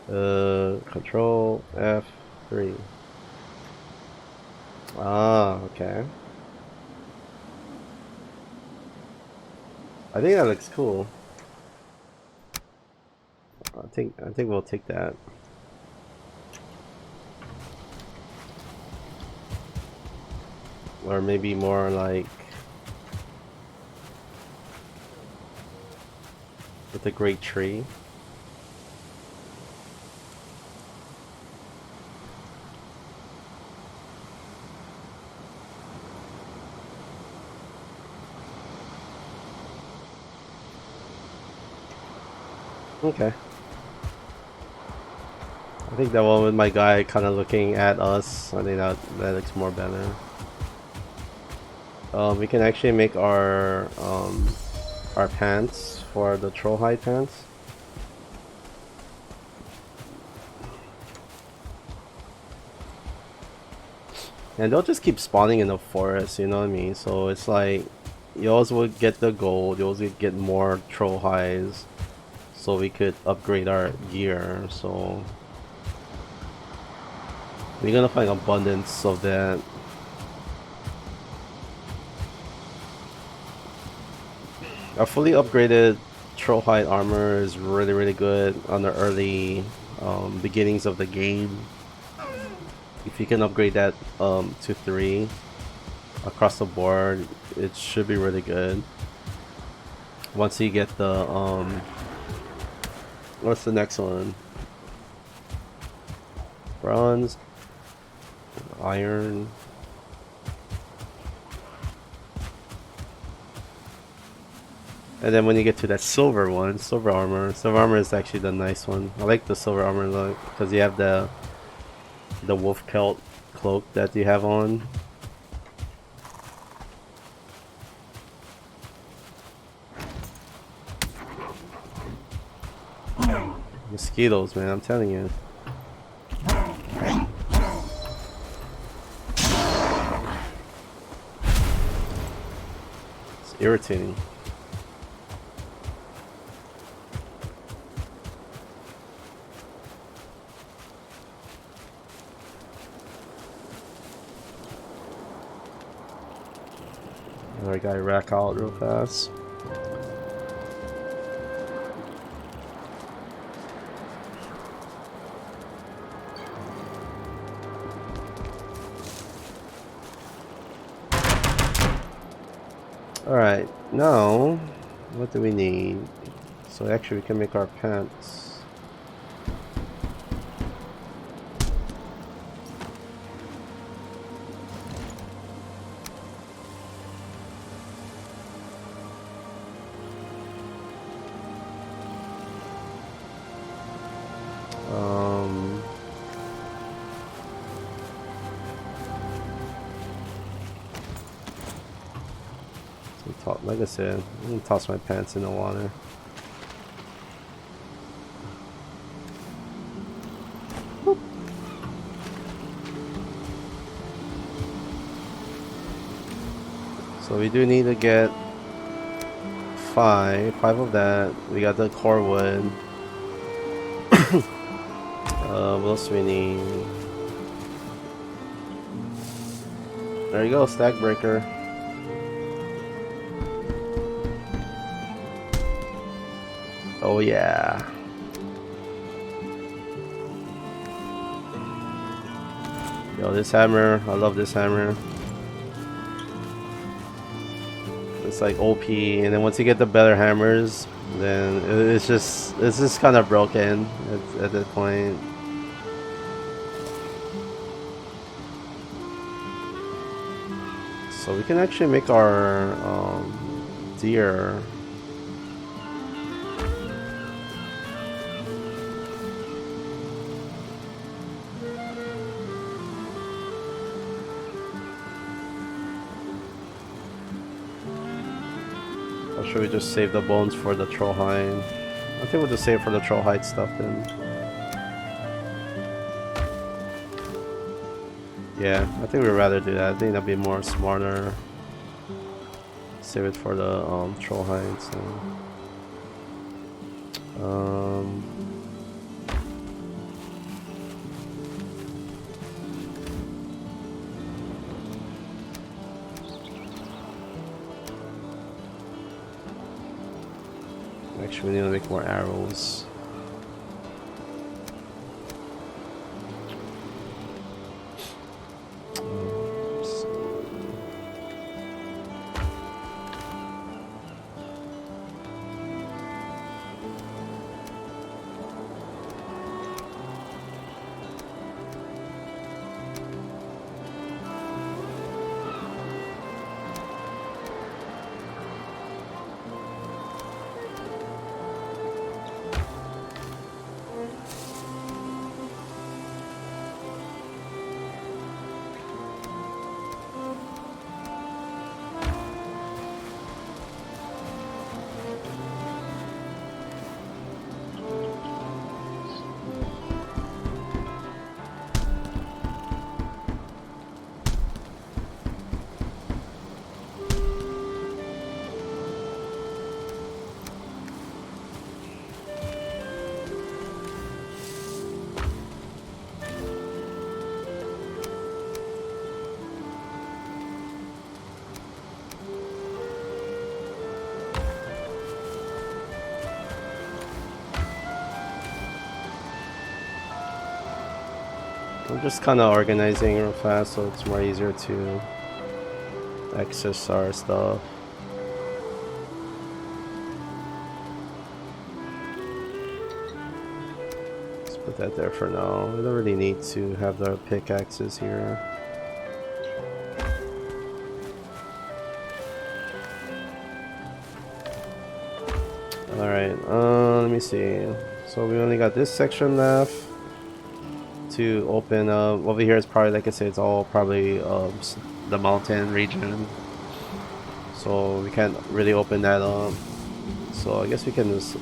Control F3. Ah, okay. I think that looks cool. I think we'll take that. Or maybe more like with a great tree. Okay. I think that one with my guy kind of looking at us, I think that looks more better. We can actually make our pants for the troll hide pants. And they'll just keep spawning in the forest, you know what I mean? So it's like, you always will get the gold, you always get more troll hides, so we could upgrade our gear, so... we're gonna find abundance of that. Our fully upgraded troll hide armor is really good on the early beginnings of the game. If you can upgrade that to 3 across the board, it should be really good. Once you get the what's the next one? Bronze, iron. And then when you get to that silver one, silver armor is actually the nice one. I like the silver armor look because you have the wolf pelt cloak that you have on. Mosquitoes, man, I'm telling you. It's irritating. Another guy rack out real fast. Alright, now what do we need? So actually we can make our pants. Like I said, I'm gonna toss my pants in the water. Boop. So we do need to get five of that. We got the core wood. What else do we need? There you go, stack breaker. Oh yeah. Yo, this hammer, I love this hammer. It's like OP, and then once you get the better hammers, then it's just kind of broken at that point. So we can actually make our deer. Or should we just save the bones for the troll hide? I think we'll just save for the troll hide stuff then. Yeah, I think we'd rather do that. I think that'd be more smarter. save it for the troll hides. Actually, we need to make more arrows. I'm just kind of organizing real fast so it's more easier to access our stuff. Let's put that there for now. We don't really need to have the pickaxes here. Alright, let me see. So we only got this section left to open up. Over here is probably, like I said, it's all probably the mountain region, so we can't really open that up. So I guess we can just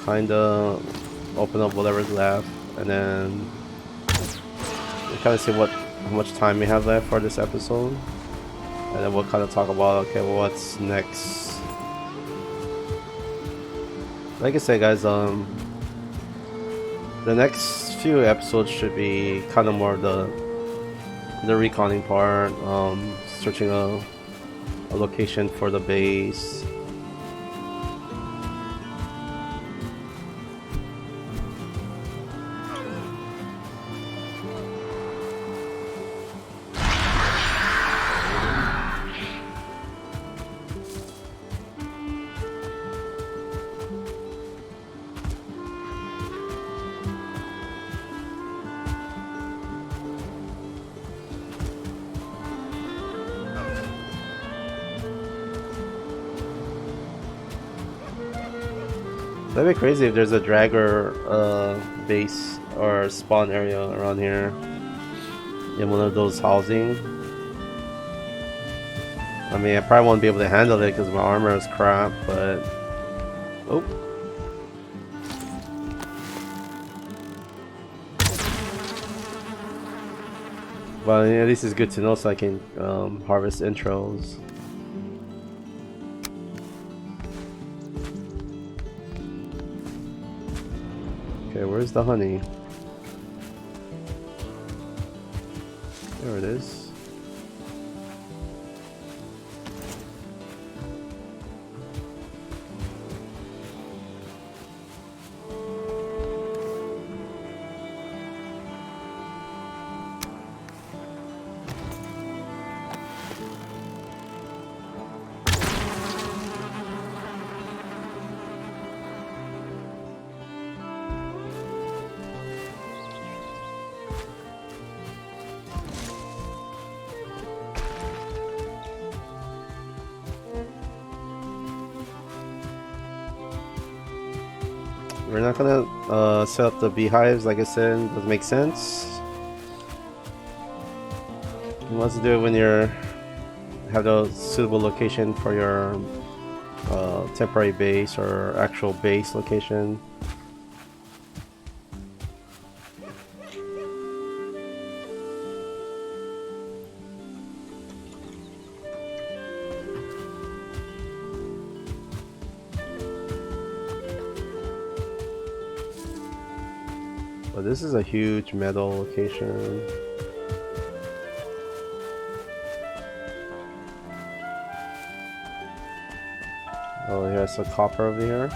kinda open up whatever's left, and then we kind of see how much time we have left for this episode, and then we'll kind of talk about, okay, well, what's next. Like I said, guys, the next few episodes should be kind of more the reconning part, searching a location for the base. That'd be crazy if there's a dragger base or spawn area around here in one of those housing. I mean, I probably won't be able to handle it because my armor is crap, but oh. Well, at least it's good to know so I can harvest intros. Okay, where's the honey? There it is. We're not gonna set up the beehives, like I said. Doesn't make sense. You want to do it when you're have the suitable location for your temporary base or actual base location. Oh, this is a huge metal location. Oh, here's a copper over here.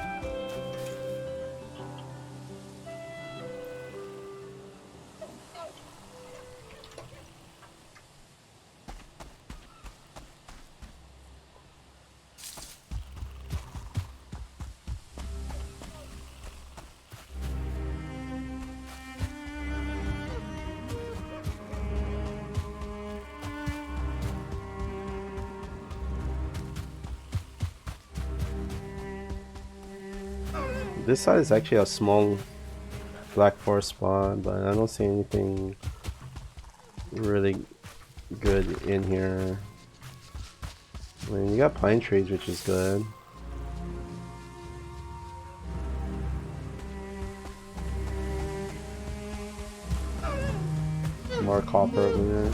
This side is actually a small black forest spawn, but I don't see anything really good in here. I mean, you got pine trees, which is good. More copper over there.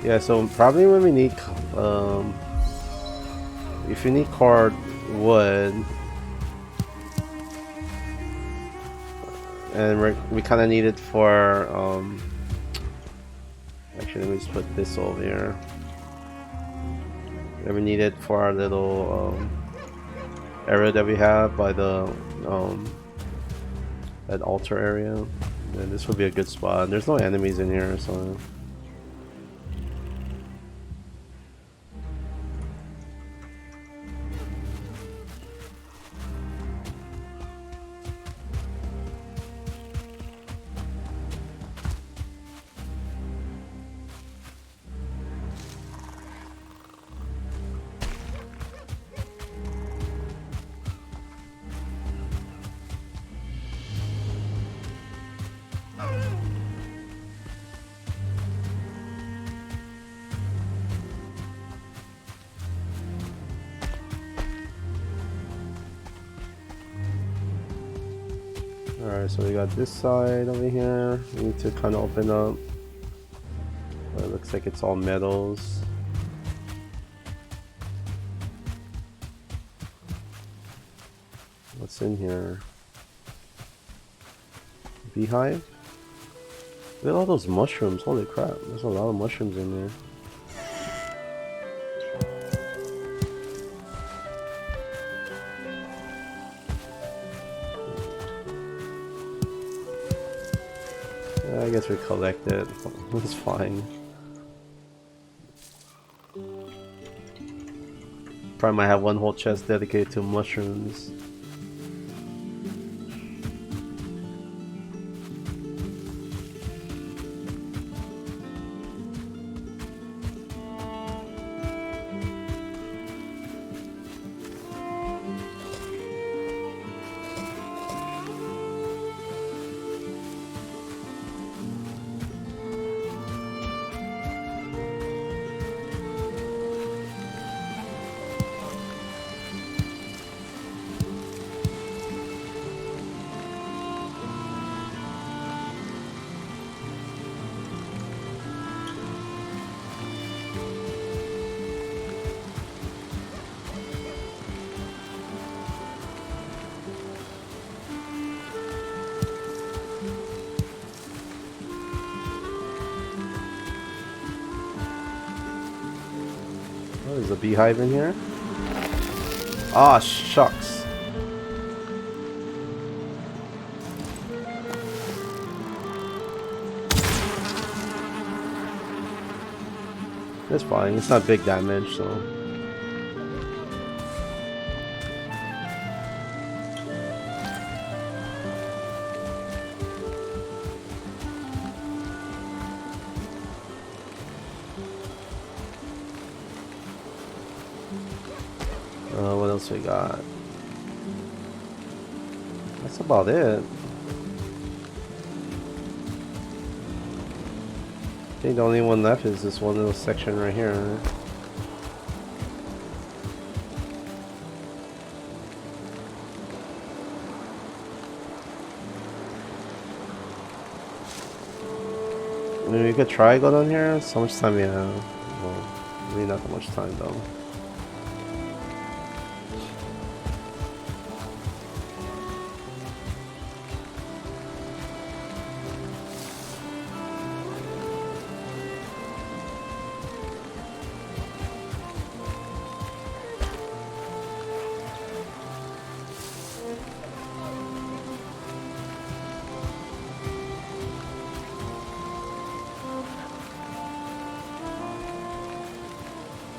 Yeah, so probably when we need, if you need cord wood, and we kind of need it for, actually let me just put this over here. And we need it for our little area that we have by the that altar area. And this would be a good spot. There's no enemies in here, so. Alright, so we got this side over here. We need to kind of open up. It looks like it's all metals. What's in here? Beehive? Look at all those mushrooms. Holy crap, there's a lot of mushrooms in there. I guess we collect it. It's fine. Probably might have one whole chest dedicated to mushrooms. Oh, there's a beehive in here. Ah, shucks. It's fine. It's not big damage, so. What else we got? That's about it. I think the only one left is this one little section right here. mean, we could try go down here. So much time we have. Well, really not that much time though.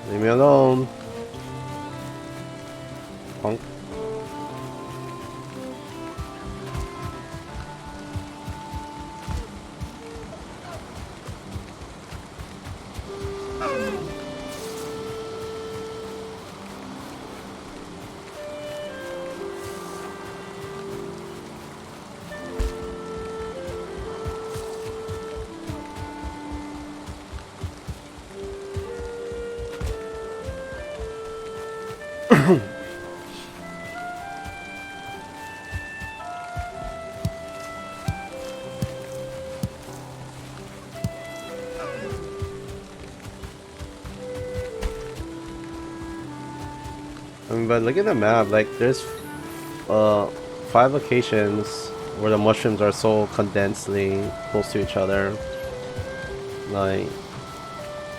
Leave me alone. Punk. I mean, but look at the map. Like, there's 5 locations where the mushrooms are so condensedly close to each other. Like,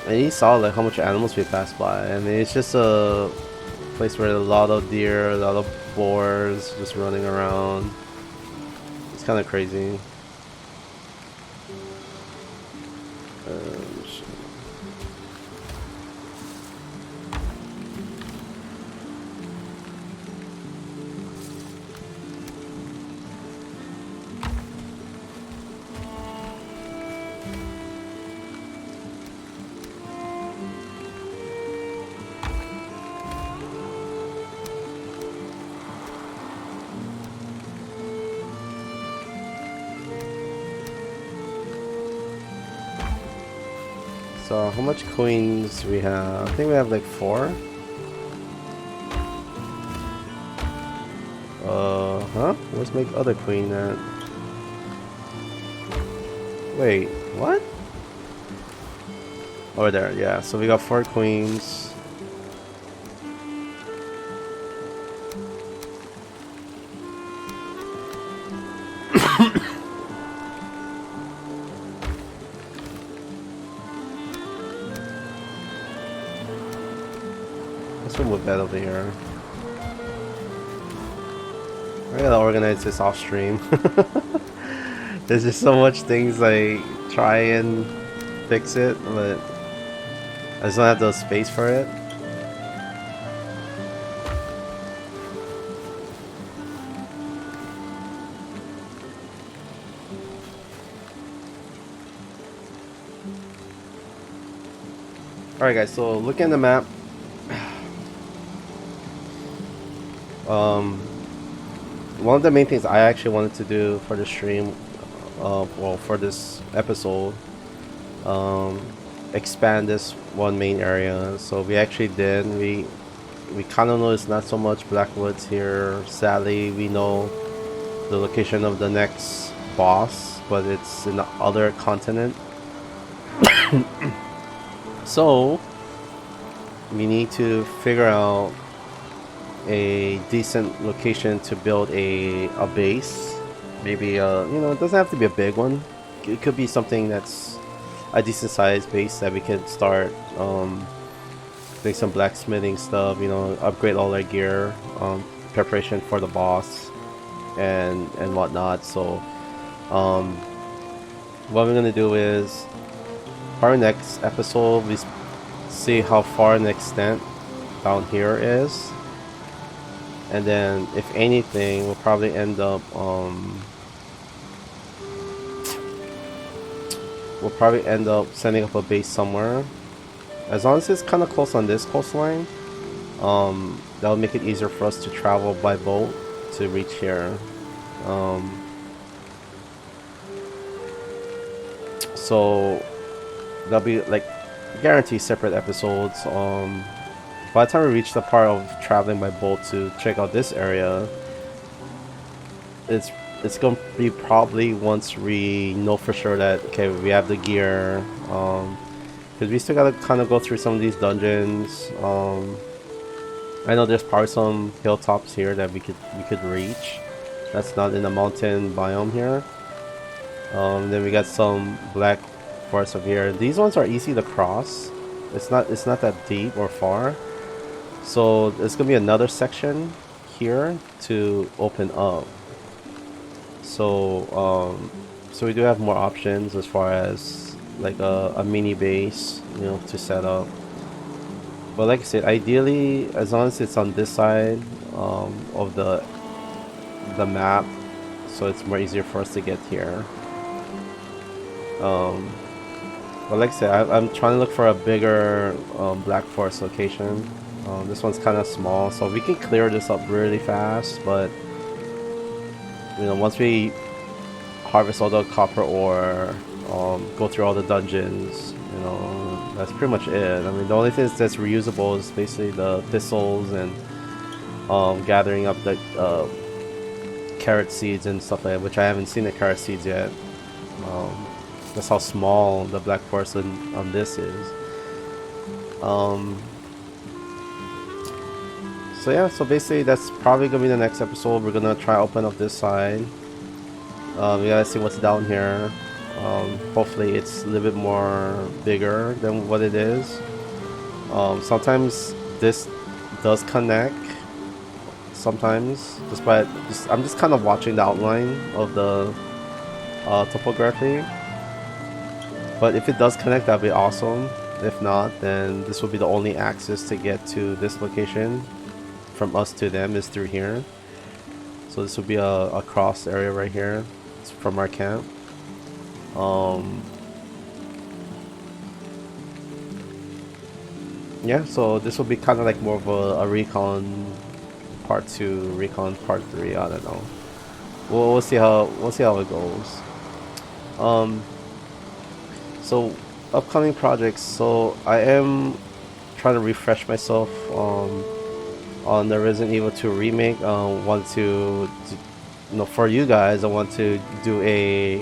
and you saw like how much animals we passed by. I mean, it's just a place where a lot of deer, a lot of boars just running around. It's kind of crazy. Shit. So how much coins we have? I think we have like 4. Huh? Where's my other queen at? Wait, what? Over there, yeah. So we got 4 queens. Let's remove that over here. I gotta organize this off stream. There's just so much things like try and fix it, but I just don't have the space for it. Alright guys, so looking at the map, one of the main things I actually wanted to do for the stream, well, for this episode, expand this one main area. So we actually did. We kind of noticed not so much Blackwoods here. Sadly, we know the location of the next boss, but it's in the other continent. So we need to figure out a decent location to build a base. Maybe you know, it doesn't have to be a big one. It could be something that's a decent sized base that we can start doing some blacksmithing stuff, you know, upgrade all our gear, preparation for the boss and whatnot. So what we're gonna do is, our next episode, we see how far an extent down here is, and then if anything, we'll probably end up setting up a base somewhere. As long as it's kind of close on this coastline, that'll make it easier for us to travel by boat to reach here. So there'll be like guaranteed separate episodes. By the time we reach the part of traveling by boat to check out this area, it's it's gonna be probably once we know for sure that okay we have the gear, because we still gotta kind of go through some of these dungeons. I know there's probably some hilltops here that we could reach. That's not in the mountain biome here. Then we got some black forest over here. These ones are easy to cross. It's not that deep or far. So there's gonna be another section here to open up. So so we do have more options as far as like a mini base, to set up. But like I said, ideally, as long as it's on this side of the map, so it's more easier for us to get here. Um, but like I said, I'm trying to look for a bigger Black Forest location. This one's kind of small, so we can clear this up really fast. But once we harvest all the copper ore, go through all the dungeons, that's pretty much it. I mean, the only thing that's reusable is basically the thistles and gathering up the carrot seeds and stuff like that, which I haven't seen the carrot seeds yet. That's how small the Black Forest on this is. So yeah, so basically that's probably gonna be the next episode. We're gonna try open up this side. We gotta see what's down here. Hopefully it's a little bit more bigger than what it is. Sometimes this does connect. Sometimes, I'm just kind of watching the outline of the topography. But if it does connect, that'd be awesome. If not, then this will be the only access to get to this location from us to them is through here. So this will be a cross area right here. It's from our camp. Yeah, so this will be kind of like more of a recon part 2, recon part 3. I don't know. We'll see how it goes. So upcoming projects. So I am trying to refresh myself on the Resident Evil 2 remake. Want to for you guys, I want to do a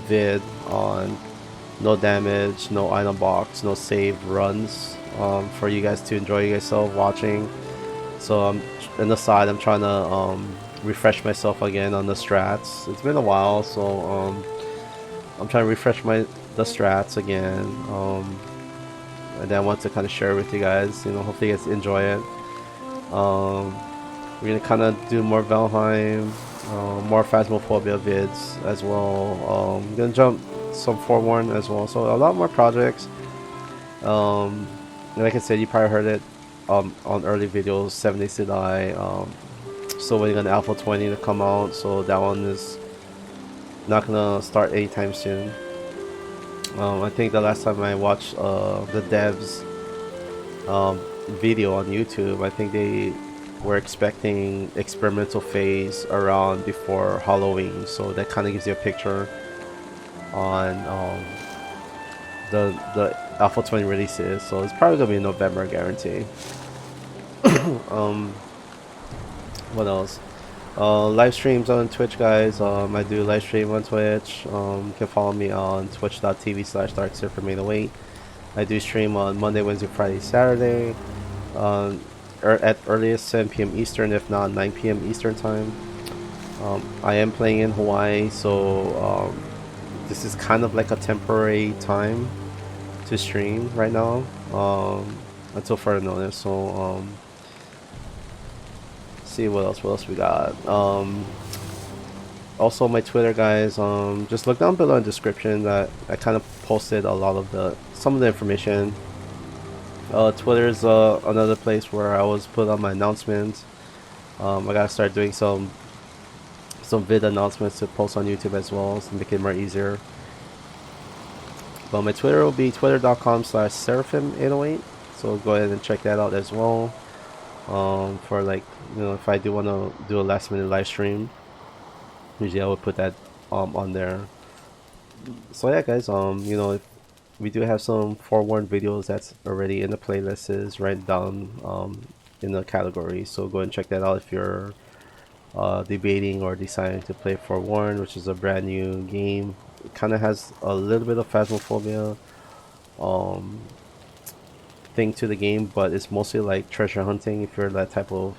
vid on no damage, no item box, no save runs, for you guys to enjoy yourself watching. So on the side, I'm trying to refresh myself again on the strats. It's been a while, so I'm trying to refresh the strats again, and then I want to kind of share with you guys. Hopefully you guys enjoy it. We're gonna kind of do more Valheim, more Phasmophobia vids as well. I'm gonna jump some Forewarn as well. So a lot more projects. Like I said, you probably heard it on early videos. 7 Days to Die. Still waiting on Alpha 20 to come out, so that one is not gonna start anytime soon. I think the last time I watched the devs video on YouTube, I think they were expecting experimental phase around before Halloween, so that kind of gives you a picture on the Alpha 20 releases. So it's probably gonna be in November, guarantee. What else? Live streams on Twitch, guys. I do live stream on Twitch. You can follow me on twitch.tv/darksifrom808. I do stream on Monday, Wednesday, Friday, Saturday, at earliest 7 p.m. Eastern, if not 9 p.m. Eastern time. I am playing in Hawaii, so this is kind of like a temporary time to stream right now, until further notice. So see what else we got. Also my Twitter, guys, just look down below in the description. That I kind of posted a lot of some of the information. Twitter is another place where I always put on my announcements. I gotta start doing some vid announcements to post on YouTube as well, to make it more easier. But my Twitter will be twitter.com/seraphim808, so go ahead and check that out as well. For like, if I do want to do a last minute live stream, usually I would put that on there. So yeah, guys, if we do have some forewarned videos that's already in the playlists, right down in the category, so go and check that out if you're debating or deciding to play Forewarned, which is a brand new game. It kind of has a little bit of Phasmophobia um, thing to the game, but it's mostly like treasure hunting. If you're that type of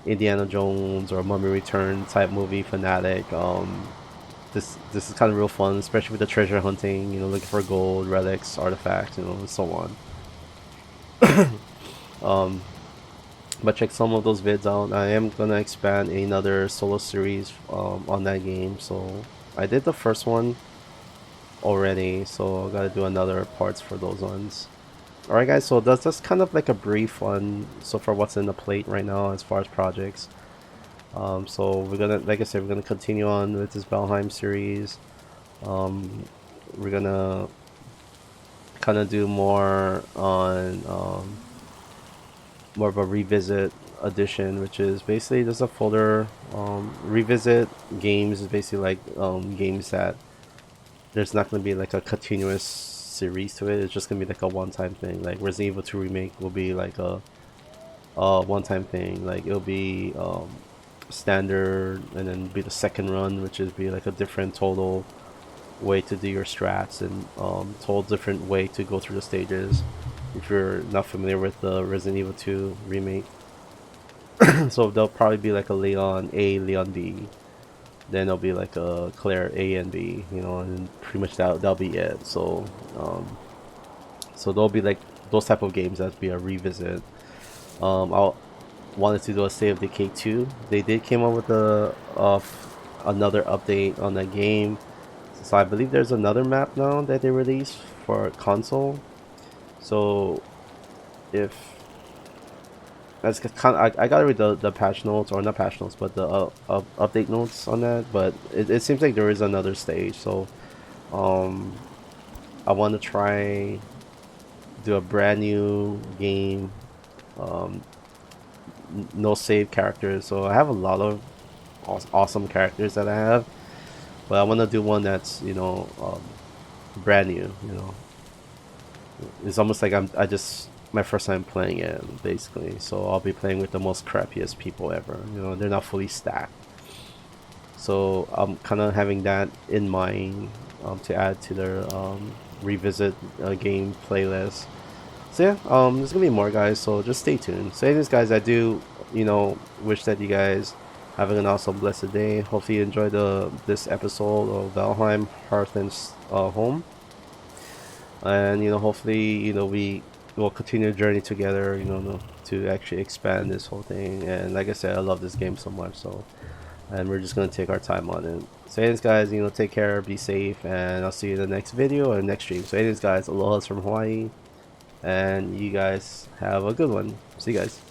Indiana Jones or Mummy Return type movie fanatic, this is kind of real fun, especially with the treasure hunting. You know, looking for gold, relics, artifacts, you know, and so on. Um, but check some of those vids out. I am gonna expand another solo series on that game. So I did the first one already, so I gotta do another parts for those ones. Alright guys, so that's just kind of like a brief on so far what's in the plate right now as far as projects. So we're gonna, like I said, we're gonna continue on with this Valheim series. Um, we're gonna kind of do more on more of a revisit edition, which is basically just a folder. Revisit games is basically like games that there's not going to be like a continuous series to it. It's just going to be like a one-time thing. Like Resident Evil 2 Remake will be like a one-time thing. Like it'll be standard, and then be the second run, which is be like a different total way to do your strats, and total different way to go through the stages. If you're not familiar with the Resident Evil 2 Remake, so there'll probably be like a Leon A, Leon B, then there'll be like a Claire A and B, you know, and pretty much that'll be it. So there'll be like those type of games that be a revisit. I wanted to do a State of Decay 2. They did came up with another update on that game. So I believe there's another map now that they released for console. So if that's kind of, I gotta read the patch notes, or not patch notes, but the update notes on that. But it seems like there is another stage. So um, I want to try do a brand new game, um, no save characters. So I have a lot of awesome characters that I have, but I want to do one that's, you know, brand new. You know, it's almost like I just my first time playing it basically. So I'll be playing with the most crappiest people ever. You know, they're not fully stacked. So I'm kind of having that in mind to add to their revisit game playlist. So yeah, there's gonna be more guys. So just stay tuned. So anyways, guys, I do, you know, wish that you guys having an awesome, blessed day. Hopefully you enjoyed this episode of Valheim Hearth and Home. And you know, hopefully, you know, we will continue the journey together, you know, to actually expand this whole thing. And like I said, I love this game so much, so, and we're just gonna take our time on it. So anyways, guys, you know, take care, be safe, and I'll see you in the next video or next stream. So anyways, guys, aloha's from Hawaii, and you guys have a good one. See you guys.